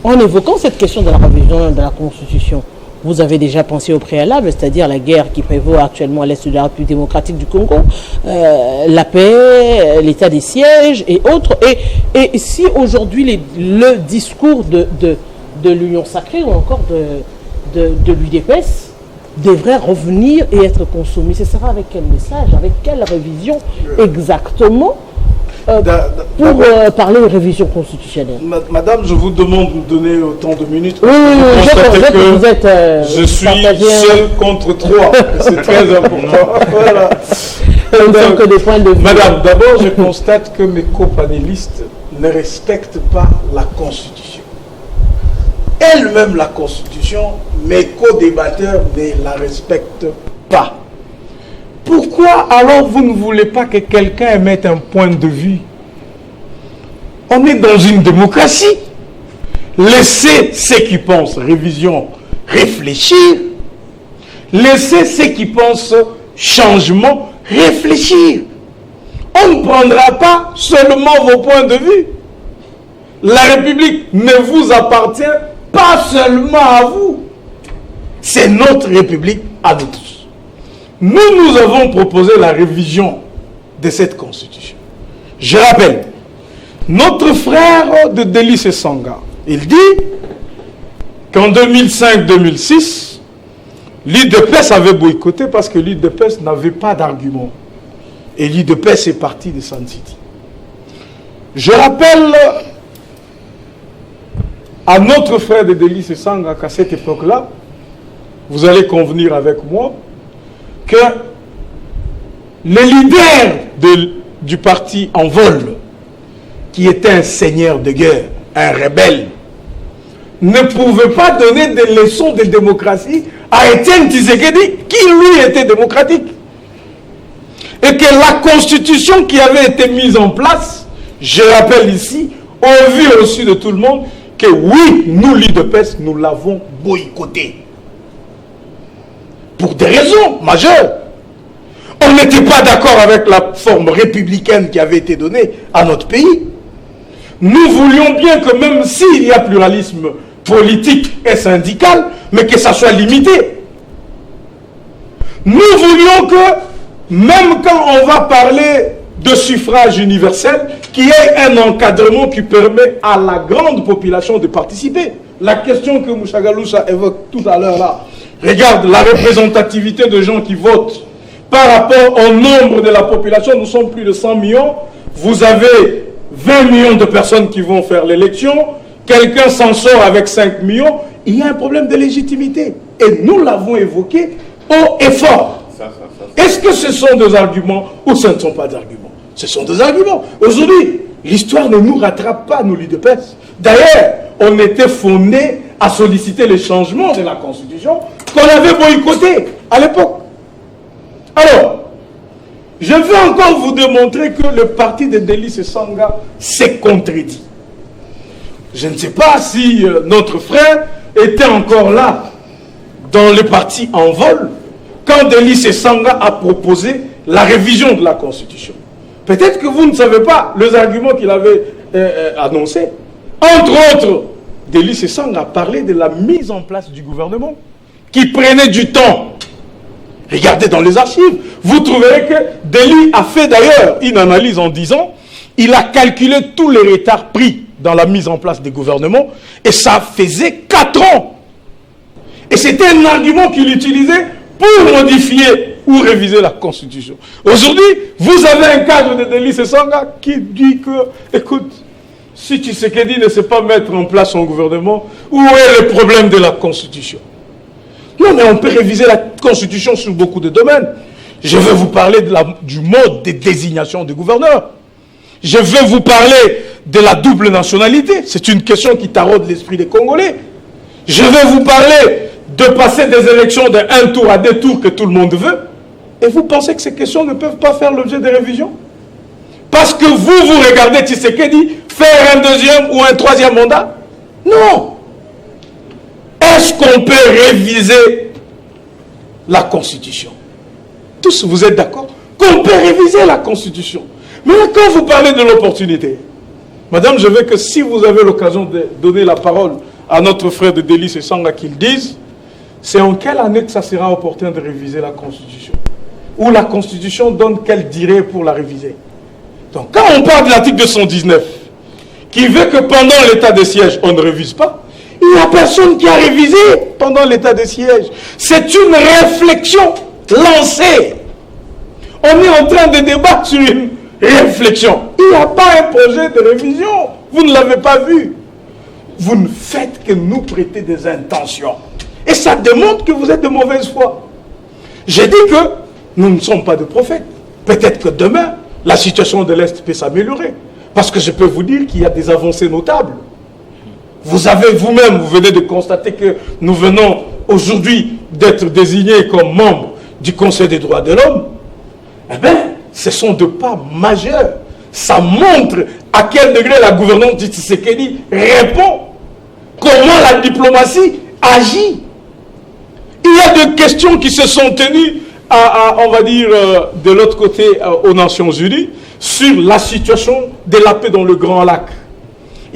en évoquant cette question de la révision de la Constitution, vous avez déjà pensé au préalable, c'est-à-dire la guerre qui prévaut actuellement à l'est de la République démocratique du Congo, la paix, l'état des sièges et autres. Et si aujourd'hui le discours de l'Union sacrée ou encore de l'UDPS devrait revenir et être consommé, ce sera avec quel message, avec quelle révision exactement pour parler de révision constitutionnelle? Madame, je vous demande de me donner autant de minutes. Oui, vous êtes je suis seul contre trois. C'est très important. Voilà. Que des points de vue. Madame, d'abord, je constate que mes copanélistes ne respectent pas la Constitution. Elle-même, la Constitution, mes co-débatteurs ne la respectent pas. Pourquoi alors vous ne voulez pas que quelqu'un émette un point de vue? On est dans une démocratie. Laissez ceux qui pensent révision réfléchir. Laissez ceux qui pensent changement réfléchir. On ne prendra pas seulement vos points de vue. La République ne vous appartient pas seulement à vous. C'est notre République à nous tous. Nous avons proposé la révision de cette Constitution. Je rappelle, notre frère de Délice Sanga, il dit qu'en 2005-2006, l'UDPS avait boycotté parce que l'UDPS n'avait pas d'argument. Et l'UDPS est parti de Sun City. Je rappelle à notre frère de Délice Sanga qu'à cette époque-là, vous allez convenir avec moi, que le leader du parti en vol, qui était un seigneur de guerre, un rebelle, ne pouvait pas donner des leçons de démocratie à Étienne Tshisekedi, qui lui était démocratique. Et que la constitution qui avait été mise en place, je rappelle ici, au vu aussi de tout le monde, que oui, nous, l'UDPS, nous l'avons boycotté. Pour des raisons majeures. On n'était pas d'accord avec la forme républicaine qui avait été donnée à notre pays. Nous voulions bien que même s'il y a pluralisme politique et syndical, mais que ça soit limité. Nous voulions que, même quand on va parler de suffrage universel, qu'il y ait un encadrement qui permet à la grande population de participer. La question que Moussa Galoucha évoque tout à l'heure là, regarde la représentativité de gens qui votent par rapport au nombre de la population. Nous sommes plus de 100 millions. Vous avez 20 millions de personnes qui vont faire l'élection. Quelqu'un s'en sort avec 5 millions. Il y a un problème de légitimité. Et nous l'avons évoqué haut et fort. Est-ce que ce sont des arguments ou ce ne sont pas des arguments? Ce sont des arguments. Aujourd'hui, l'histoire ne nous rattrape pas, nous, l'UDPS. D'ailleurs, on était fondé à solliciter les changements de la Constitution qu'on avait boycotté à l'époque. Alors, je veux encore vous démontrer que le parti de Délice Sanga s'est contredit. Je ne sais pas si notre frère était encore là, dans le parti en vol, quand Delis Esanga a proposé la révision de la Constitution. Peut-être que vous ne savez pas les arguments qu'il avait annoncés. Entre autres, Delis Esanga a parlé de la mise en place du gouvernement, qui prenait du temps. Regardez dans les archives, vous trouverez que Delis a fait d'ailleurs une analyse en disant, il a calculé tous les retards pris dans la mise en place des gouvernements, et ça faisait 4 ans. Et c'était un argument qu'il utilisait pour modifier ou réviser la Constitution. Aujourd'hui, vous avez un cadre de Delis Esanga qui dit que, écoute, si Tshisekedi ne sait pas mettre en place son gouvernement, où est le problème de la Constitution? Non, mais on peut réviser la Constitution sur beaucoup de domaines. Je vais vous parler du mode de désignation des gouverneurs. Je vais vous parler de la double nationalité. C'est une question qui taraude l'esprit des Congolais. Je vais vous parler de passer des élections de 1 tour à 2 tours que tout le monde veut. Et vous pensez que ces questions ne peuvent pas faire l'objet de révision? Parce que vous regardez Tshisekedi faire un 2e ou un 3e mandat? Non. Est-ce qu'on peut réviser la Constitution? Tous, vous êtes d'accord qu'on peut réviser la Constitution. Mais quand vous parlez de l'opportunité, madame, je veux que si vous avez l'occasion de donner la parole à notre frère de Delis Esanga qu'il dise, c'est en quelle année que ça sera opportun de réviser la Constitution? Ou la Constitution donne quelle durée pour la réviser? Donc quand on parle de l'article 219, qui veut que pendant l'état de siège, on ne révise pas, il n'y a personne qui a révisé pendant l'état de siège. C'est une réflexion lancée. On est en train de débattre sur une réflexion. Il n'y a pas un projet de révision. Vous ne l'avez pas vu. Vous ne faites que nous prêter des intentions. Et ça démontre que vous êtes de mauvaise foi. J'ai dit que nous ne sommes pas de prophètes. Peut-être que demain, la situation de l'Est peut s'améliorer. Parce que je peux vous dire qu'il y a des avancées notables. Vous avez vous-même, vous venez de constater que nous venons aujourd'hui d'être désignés comme membres du Conseil des droits de l'homme. Eh bien, ce sont des pas majeurs. Ça montre à quel degré la gouvernance de Tshisekedi répond. Comment la diplomatie agit. Il y a des questions qui se sont tenues, on va dire, de l'autre côté, aux Nations Unies, sur la situation de la paix dans le Grand Lac.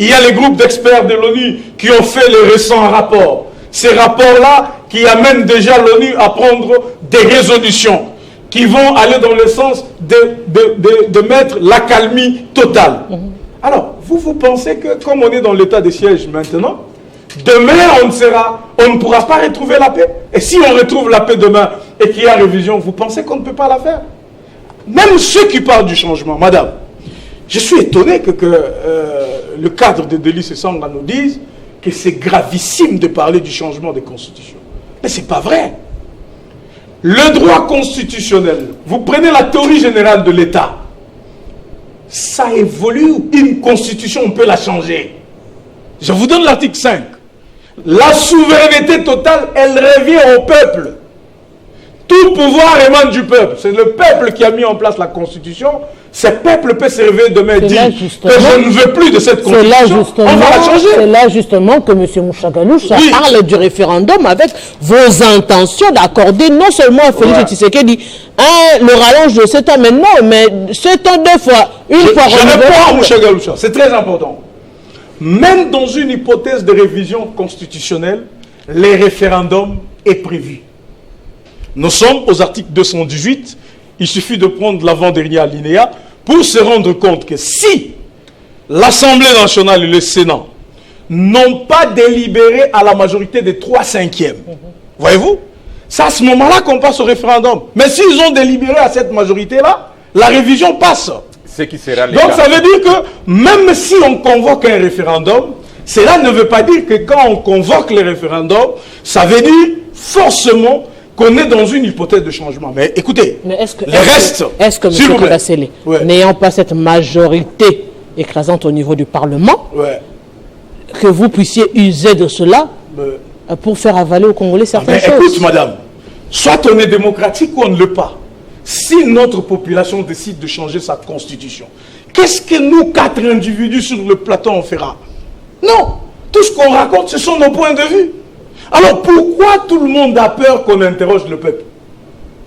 Il y a les groupes d'experts de l'ONU qui ont fait les récents rapports. Ces rapports-là qui amènent déjà l'ONU à prendre des résolutions qui vont aller dans le sens de mettre l'accalmie totale. Alors, vous pensez que comme on est dans l'état de siège maintenant, demain on ne pourra pas retrouver la paix? Et si on retrouve la paix demain et qu'il y a révision, vous pensez qu'on ne peut pas la faire? Même ceux qui parlent du changement, madame, je suis étonné que le cadre de Delis Esanga nous dise que c'est gravissime de parler du changement de constitution. Mais ce n'est pas vrai. Le droit constitutionnel, vous prenez la théorie générale de l'État, ça évolue. Une constitution, on peut la changer. Je vous donne l'article 5. La souveraineté totale, elle revient au peuple. Tout pouvoir émane du peuple. C'est le peuple qui a mis en place la Constitution. Ce peuple peut se réveiller demain et dire que je ne veux plus de cette Constitution. On va la changer. C'est là justement que M. Mouchagaloucha parle du référendum avec vos intentions d'accorder non seulement à Félix Tshisekedi le rallonge de 7 ans maintenant, mais 7 ans 2 fois. Une fois. Je réponds à Mouchagaloucha. C'est très important. Même dans une hypothèse de révision constitutionnelle, les référendums est prévu. Nous sommes aux articles 218. Il suffit de prendre l'avant-dernier alinéa pour se rendre compte que si l'Assemblée nationale et le Sénat n'ont pas délibéré à la majorité des 3/5, voyez-vous, c'est à ce moment-là qu'on passe au référendum. Mais s'ils ont délibéré à cette majorité-là, la révision passe. Ce qui sera Donc ça veut dire que même si on convoque un référendum, cela ne veut pas dire que quand on convoque le référendum, ça veut dire forcément qu'on est dans une hypothèse de changement. Mais écoutez, est-ce que M. Kabasele, n'ayant pas cette majorité écrasante au niveau du Parlement, que vous puissiez user de cela pour faire avaler aux Congolais certaines choses? Écoute, madame, soit on est démocratique ou on ne l'est pas. Si notre population décide de changer sa constitution, qu'est-ce que nous, 4 individus sur le plateau, on fera? Non. Tout ce qu'on raconte, ce sont nos points de vue. Alors pourquoi tout le monde a peur qu'on interroge le peuple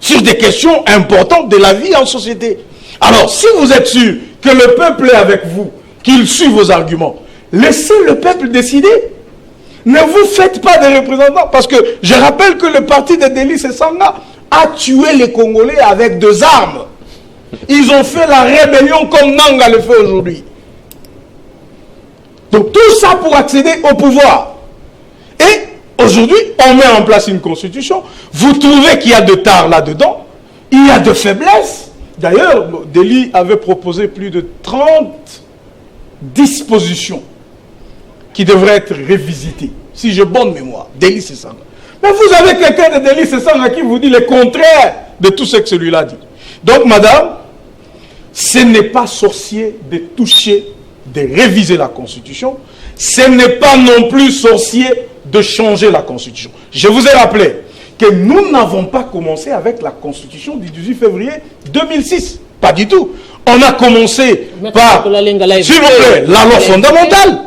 sur des questions importantes de la vie en société? Alors si vous êtes sûr que le peuple est avec vous, qu'il suit vos arguments, laissez le peuple décider. Ne vous faites pas des représentants. Parce que je rappelle que le parti de Délice Sanga a tué les Congolais avec 2 armes. Ils ont fait la rébellion comme Nanga le fait aujourd'hui. Donc tout ça pour accéder au pouvoir. Et aujourd'hui, on met en place une constitution. Vous trouvez qu'il y a de tard là-dedans. Il y a de faiblesses. D'ailleurs, Déli avait proposé plus de 30 dispositions qui devraient être révisitées. Si j'ai bonne mémoire, Déli Sanga. Mais vous avez quelqu'un de Déli Sanga qui vous dit le contraire de tout ce que celui-là dit. Donc, madame, ce n'est pas sorcier de toucher, de réviser la Constitution. Ce n'est pas non plus sorcier de changer la Constitution. Je vous ai rappelé que nous n'avons pas commencé avec la Constitution du 18 février 2006. Pas du tout. On a commencé par, s'il vous plaît, la loi fondamentale.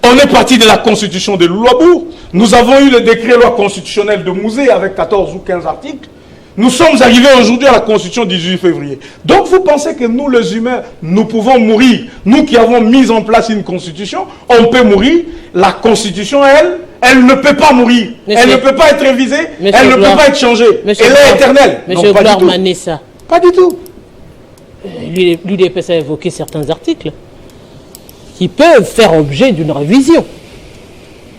On est parti de la Constitution de Louabourg. Nous avons eu le décret loi constitutionnelle de Mouzé avec 14 ou 15 articles. Nous sommes arrivés aujourd'hui à la Constitution du 18 février. Donc vous pensez que nous, les humains, nous pouvons mourir. Nous qui avons mis en place une Constitution, on peut mourir. La Constitution, elle ne peut pas mourir. Elle ne peut pas être révisée. Elle ne peut pas être changée. Elle est éternelle. Monsieur Gloire Manessa. Pas du tout. L'UDPS a évoqué certains articles qui peuvent faire objet d'une révision.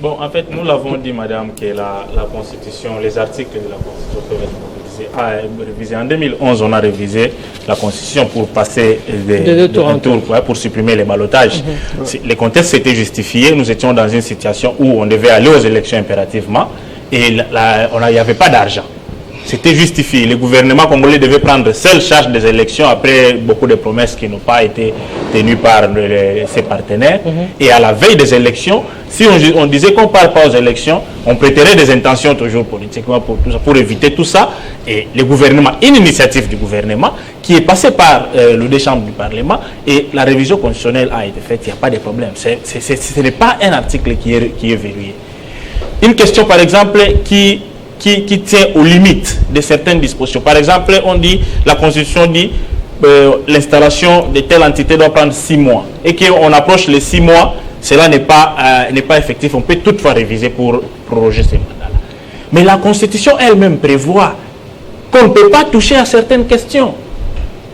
Bon, en fait, nous l'avons dit, madame, que la Constitution, les articles de la Constitution peuvent être révisés. En 2011, on a révisé la Constitution pour passer un tour, pour supprimer les ballottages. Le contexte s'était justifié. Nous étions dans une situation où on devait aller aux élections impérativement et il n'y avait pas d'argent. C'était justifié. Le gouvernement congolais devait prendre seule charge des élections après beaucoup de promesses qui n'ont pas été tenues par ses partenaires. Et à la veille des élections, si on disait qu'on ne parle pas aux élections, on prêterait des intentions toujours politiquement pour éviter tout ça. Et le gouvernement, une initiative du gouvernement qui est passée par le deux chambres du Parlement et la révision constitutionnelle a été faite, il n'y a pas de problème. Ce n'est pas un article qui est verrouillé. Une question par exemple qui tient aux limites de certaines dispositions. Par exemple, on dit, la Constitution dit l'installation de telle entité doit prendre 6 mois. Et qu'on approche les 6 mois, cela n'est pas effectif. On peut toutefois réviser pour proroger ces mandats-là. Mais la Constitution elle-même prévoit qu'on ne peut pas toucher à certaines questions.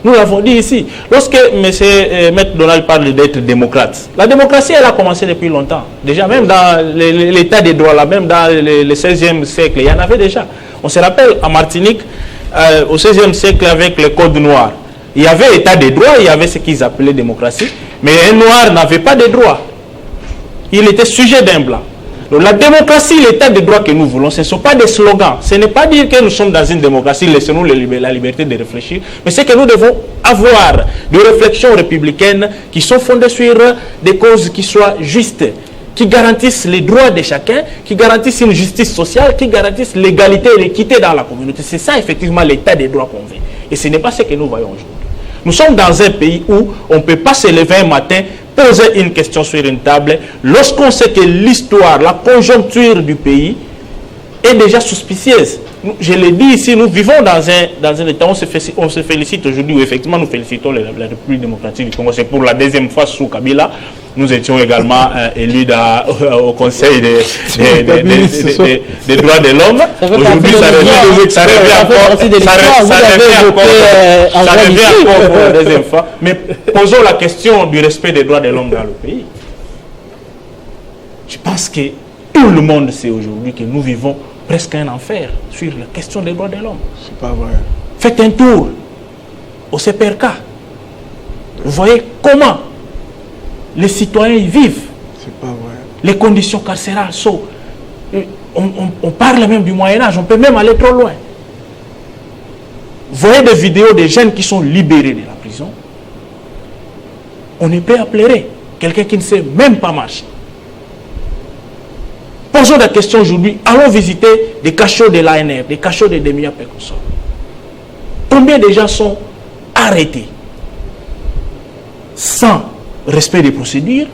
Nous l'avons dit ici. Lorsque Maître Donald parle d'être démocrate, la démocratie, elle a commencé depuis longtemps. Déjà, même dans l'état des droits, là, même dans le 16e siècle, il y en avait déjà. On se rappelle, en Martinique, au 16e siècle, avec le Code noir, il y avait état des droits, il y avait ce qu'ils appelaient démocratie, mais un noir n'avait pas de droits. Il était sujet d'un blanc. Donc la démocratie, l'état de droit que nous voulons, ce ne sont pas des slogans. Ce n'est pas dire que nous sommes dans une démocratie, laissez-nous la liberté de réfléchir, mais c'est que nous devons avoir des réflexions républicaines qui sont fondées sur des causes qui soient justes, qui garantissent les droits de chacun, qui garantissent une justice sociale, qui garantissent l'égalité et l'équité dans la communauté. C'est ça effectivement l'état des droits qu'on veut. Et ce n'est pas ce que nous voyons aujourd'hui. Nous sommes dans un pays où on ne peut pas se lever un matin, poser une question sur une table, lorsqu'on sait que l'histoire, la conjoncture du pays est déjà suspicieuse. Je l'ai dit ici, nous vivons dans un état, on se félicite aujourd'hui, où effectivement nous félicitons la République démocratique du Congo. C'est pour la deuxième fois sous Kabila. Nous étions également élus au Conseil des droits de l'homme. Aujourd'hui, ça revient encore pour la deuxième fois. Mais posons la question du respect des droits de l'homme dans le pays. Je pense que tout le monde sait aujourd'hui que nous vivons presque un enfer sur la question des droits de l'homme. C'est pas vrai. Faites un tour au CPRK. Vous voyez comment les citoyens y vivent. C'est pas vrai. Les conditions carcérales sont... On parle même du Moyen-Âge, on peut même aller trop loin. Vous voyez des vidéos des jeunes qui sont libérés de la prison. On est prêt à pleurer. Quelqu'un qui ne sait même pas marcher. Posons la question aujourd'hui, allons visiter des cachots de l'ANR, des cachots de Demia Pécosol. Combien de gens sont arrêtés sans respect des procédures,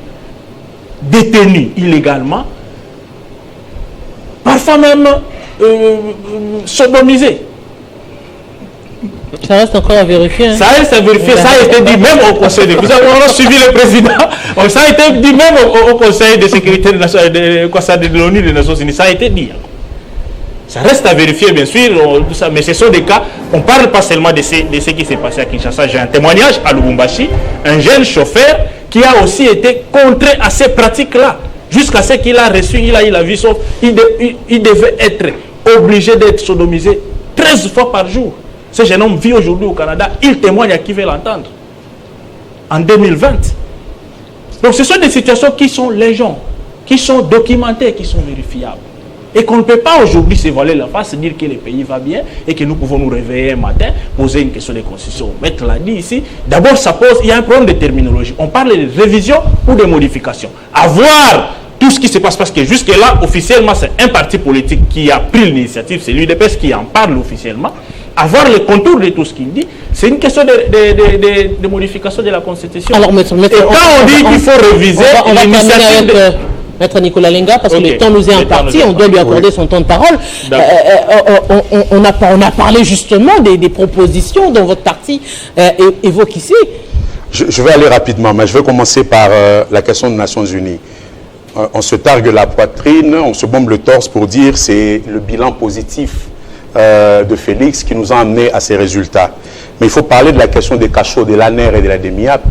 détenus illégalement, parfois même sodomisés. Ça reste encore à vérifier. Hein. Ça reste à vérifier, ça a été dit même au Conseil de... Vous avez suivi le président. Ça a été dit même au Conseil de sécurité de l'ONU des Nations Unies. Ça a été dit. Ça reste à vérifier, bien sûr, mais ce sont des cas. On ne parle pas seulement de ce qui s'est passé à Kinshasa. J'ai un témoignage à Lubumbashi, un jeune chauffeur qui a aussi été contraint à ces pratiques-là. Jusqu'à ce qu'il a reçu, il a vu sauf. Il devait être obligé d'être sodomisé 13 fois par jour. Ce jeune homme vit aujourd'hui au Canada, il témoigne à qui veut l'entendre. En 2020. Donc ce sont des situations qui sont légendes, qui sont documentées, qui sont vérifiables. Et qu'on ne peut pas aujourd'hui se voiler la face, dire que le pays va bien et que nous pouvons nous réveiller un matin, poser une question de constitution. Maître l'a dit ici, d'abord il y a un problème de terminologie. On parle de révision ou de modification. Avoir tout ce qui se passe, parce que jusque-là, officiellement, c'est un parti politique qui a pris l'initiative, c'est l'UDPS qui en parle officiellement. Avoir le contour de tout ce qu'il dit, c'est une question de modification de la Constitution. Alors, et quand on dit qu'il faut réviser l'initiative... Maître Nicolas Lenga, parce que le temps nous est imparti, on doit lui accorder son temps de parole. On a parlé justement des propositions dont votre parti évoque ici. Je vais aller rapidement, mais je vais commencer par la question des Nations Unies. On se targue la poitrine, on se bombe le torse pour dire c'est le bilan positif de Félix qui nous a amené à ces résultats. Mais il faut parler de la question des cachots, de l'ANER et de la DEMIAP,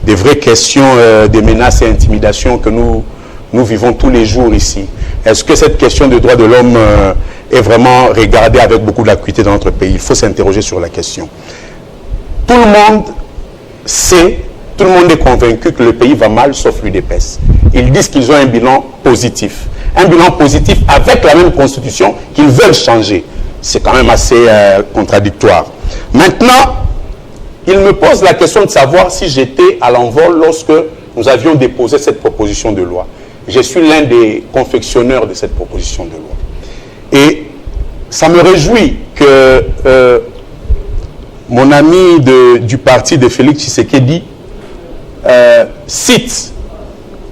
des vraies questions des menaces et intimidations que nous vivons tous les jours ici. Est-ce que cette question des droits de l'homme est vraiment regardée avec beaucoup d'acuité dans notre pays? Il faut s'interroger sur la question. Tout le monde sait, tout le monde est convaincu que le pays va mal, sauf l'UDPS. Ils disent qu'ils ont un bilan positif. Un bilan positif avec la même constitution qu'ils veulent changer. C'est quand même assez contradictoire. Maintenant, il me pose la question de savoir si j'étais à l'envol lorsque nous avions déposé cette proposition de loi. Je suis l'un des confectionneurs de cette proposition de loi. Et ça me réjouit que mon ami du parti de Félix Tshisekedi cite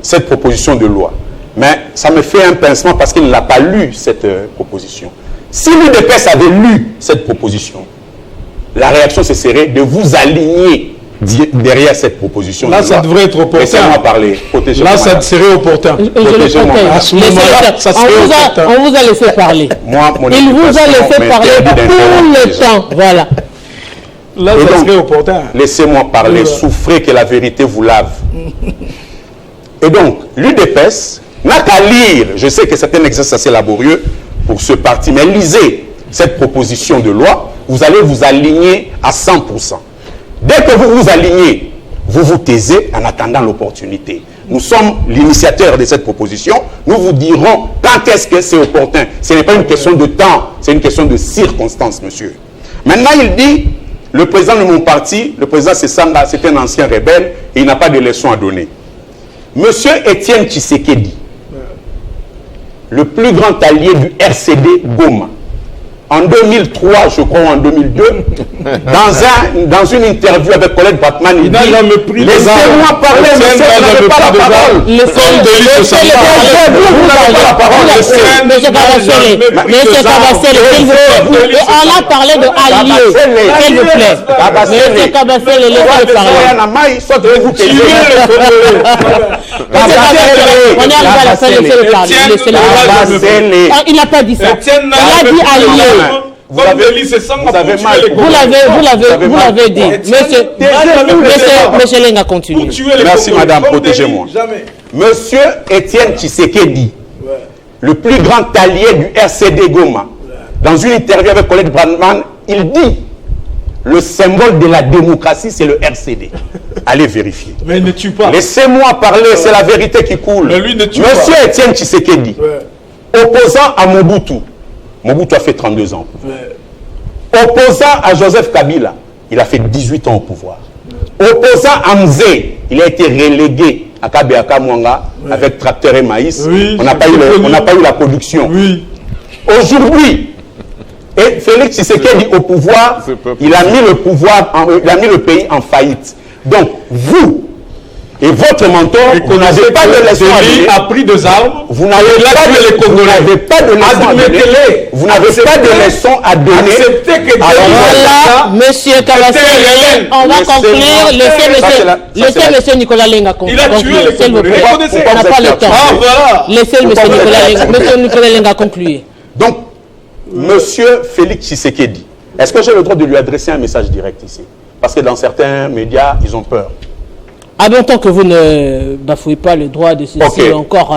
cette proposition de loi. Mais ça me fait un pincement parce qu'il n'a pas lu cette proposition. Si l'UDPS avait lu cette proposition, la réaction ce serait de vous aligner derrière cette proposition. Là, ça devrait être opportun. Laissez-moi parler. Là, ça serait opportun. À ce moment-là, ça serait opportun. On vous a laissé parler. Il vous a laissé parler tout le temps. Voilà. Là, ça serait opportun. Laissez-moi parler. Souffrez que la vérité vous lave. Et donc, l'UDPS n'a qu'à lire. Je sais que c'est un exercice assez laborieux pour ce parti, mais lisez cette proposition de loi. Vous allez vous aligner à 100%. Dès que vous vous alignez, vous vous taisez en attendant l'opportunité. Nous sommes l'initiateur de cette proposition. Nous vous dirons quand est-ce que c'est opportun. Ce n'est pas une question de temps, c'est une question de circonstance, monsieur. Maintenant, il dit, le président de mon parti, le président Sessanga, c'est un ancien rebelle et il n'a pas de leçons à donner. Monsieur Étienne Tshisekedi, le plus grand allié du RCD Goma, en 2003, je crois, en 2002, dans une interview avec Colette Batman, il dit « Laissez-moi parler, monsieur, vous n'avez pas la parole !» Monsieur Kabasele, s'il vous plaît. Et on a parlé de alliés, s'il vous plaît. Monsieur Kabasele, laissez-le parler. Soit vous taisez. On est arrivé à la fin, laissez-le parler. Il n'a pas dit ça. Il a dit alliés. Vous l'avez dit. Monsieur Lenga, continue. Merci madame, protégez-moi. Monsieur Étienne Tshisekedi, le plus grand allié du RCD Goma, dans une interview avec Colette Brandman, il dit le symbole de la démocratie, c'est le RCD. Allez vérifier. Mais il ne tue pas. Laissez-moi parler, c'est la vérité qui coule. Mais lui ne tue Monsieur pas. Étienne Tshisekedi, opposant à Mobutu. Mobutu a fait 32 ans. Opposant à Joseph Kabila, il a fait 18 ans au pouvoir. Opposant à Mzee, il a été relégué à Kabeaka Mwanga avec tracteur et maïs. Oui, on n'a pas eu la production. Oui. Aujourd'hui, et Félix Tshisekedi au pouvoir, il a mis le pays en faillite. Donc, vous, Et votre mentor, vous n'avez pas de leçon à donner. a pris des armes. Vous n'avez pas de leçon à donner. Vous n'avez pas de leçon à donner. Acceptez que Voilà, monsieur Kabasele, on va conclure. Laissez monsieur Nicolas Lenga conclure. Il a tué les s'il vous plaît. Congolais. On n'a pas le temps. Ah, voilà. Laissez monsieur Nicolas Lenga conclure. Donc, monsieur Félix Tshisekedi, est-ce que j'ai le droit de lui adresser un message direct ici? Parce que dans certains médias, ils ont peur. Ah bon, tant que vous ne bafouez pas le droit de ceci, encore,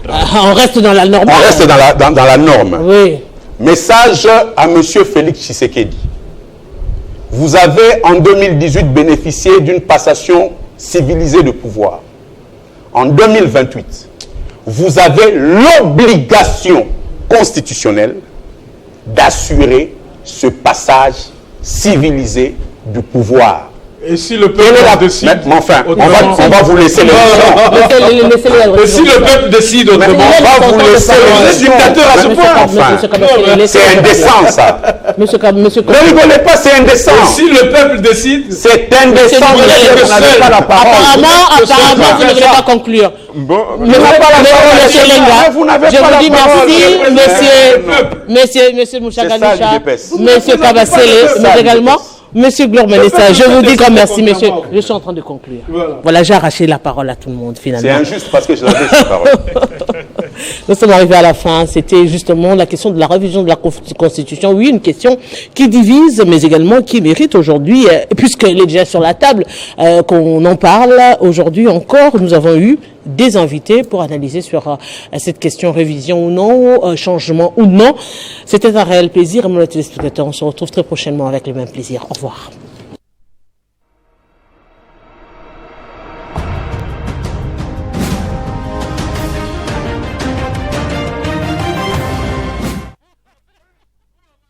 on reste dans la norme. On reste dans la norme. Oui. Message à monsieur Félix Tshisekedi. Vous avez en 2018 bénéficié d'une passation civilisée de pouvoir. En 2028, vous avez l'obligation constitutionnelle d'assurer ce passage civilisé du pouvoir. Et si le peuple décide... Mais enfin, on va vous laisser l'élection. Et si le peuple décide autrement, on va vous laisser l'élection. Dictateur à ce point. Enfin, c'est indécent, ça. Ne rigolez pas, c'est indécent. Et si le peuple décide... C'est indécent. Vous n'avez pas la parole. Apparemment, vous ne voulez pas conclure. Monsieur Lenga, je vous dis merci, monsieur Mouchagaloucha, monsieur Kabasele, mais également... Monsieur Glormanessa, je vous dis grand merci, monsieur. Je suis en train de conclure. Voilà, j'ai arraché la parole à tout le monde, finalement. C'est injuste parce que je l'avais cette parole. Nous sommes arrivés à la fin. C'était justement la question de la révision de la Constitution. Oui, une question qui divise, mais également qui mérite aujourd'hui, puisqu'elle est déjà sur la table, qu'on en parle. Aujourd'hui encore, nous avons eu des invités pour analyser sur cette question révision ou non, changement ou non. C'était un réel plaisir, mon téléspectateur. On se retrouve très prochainement avec le même plaisir. Au revoir.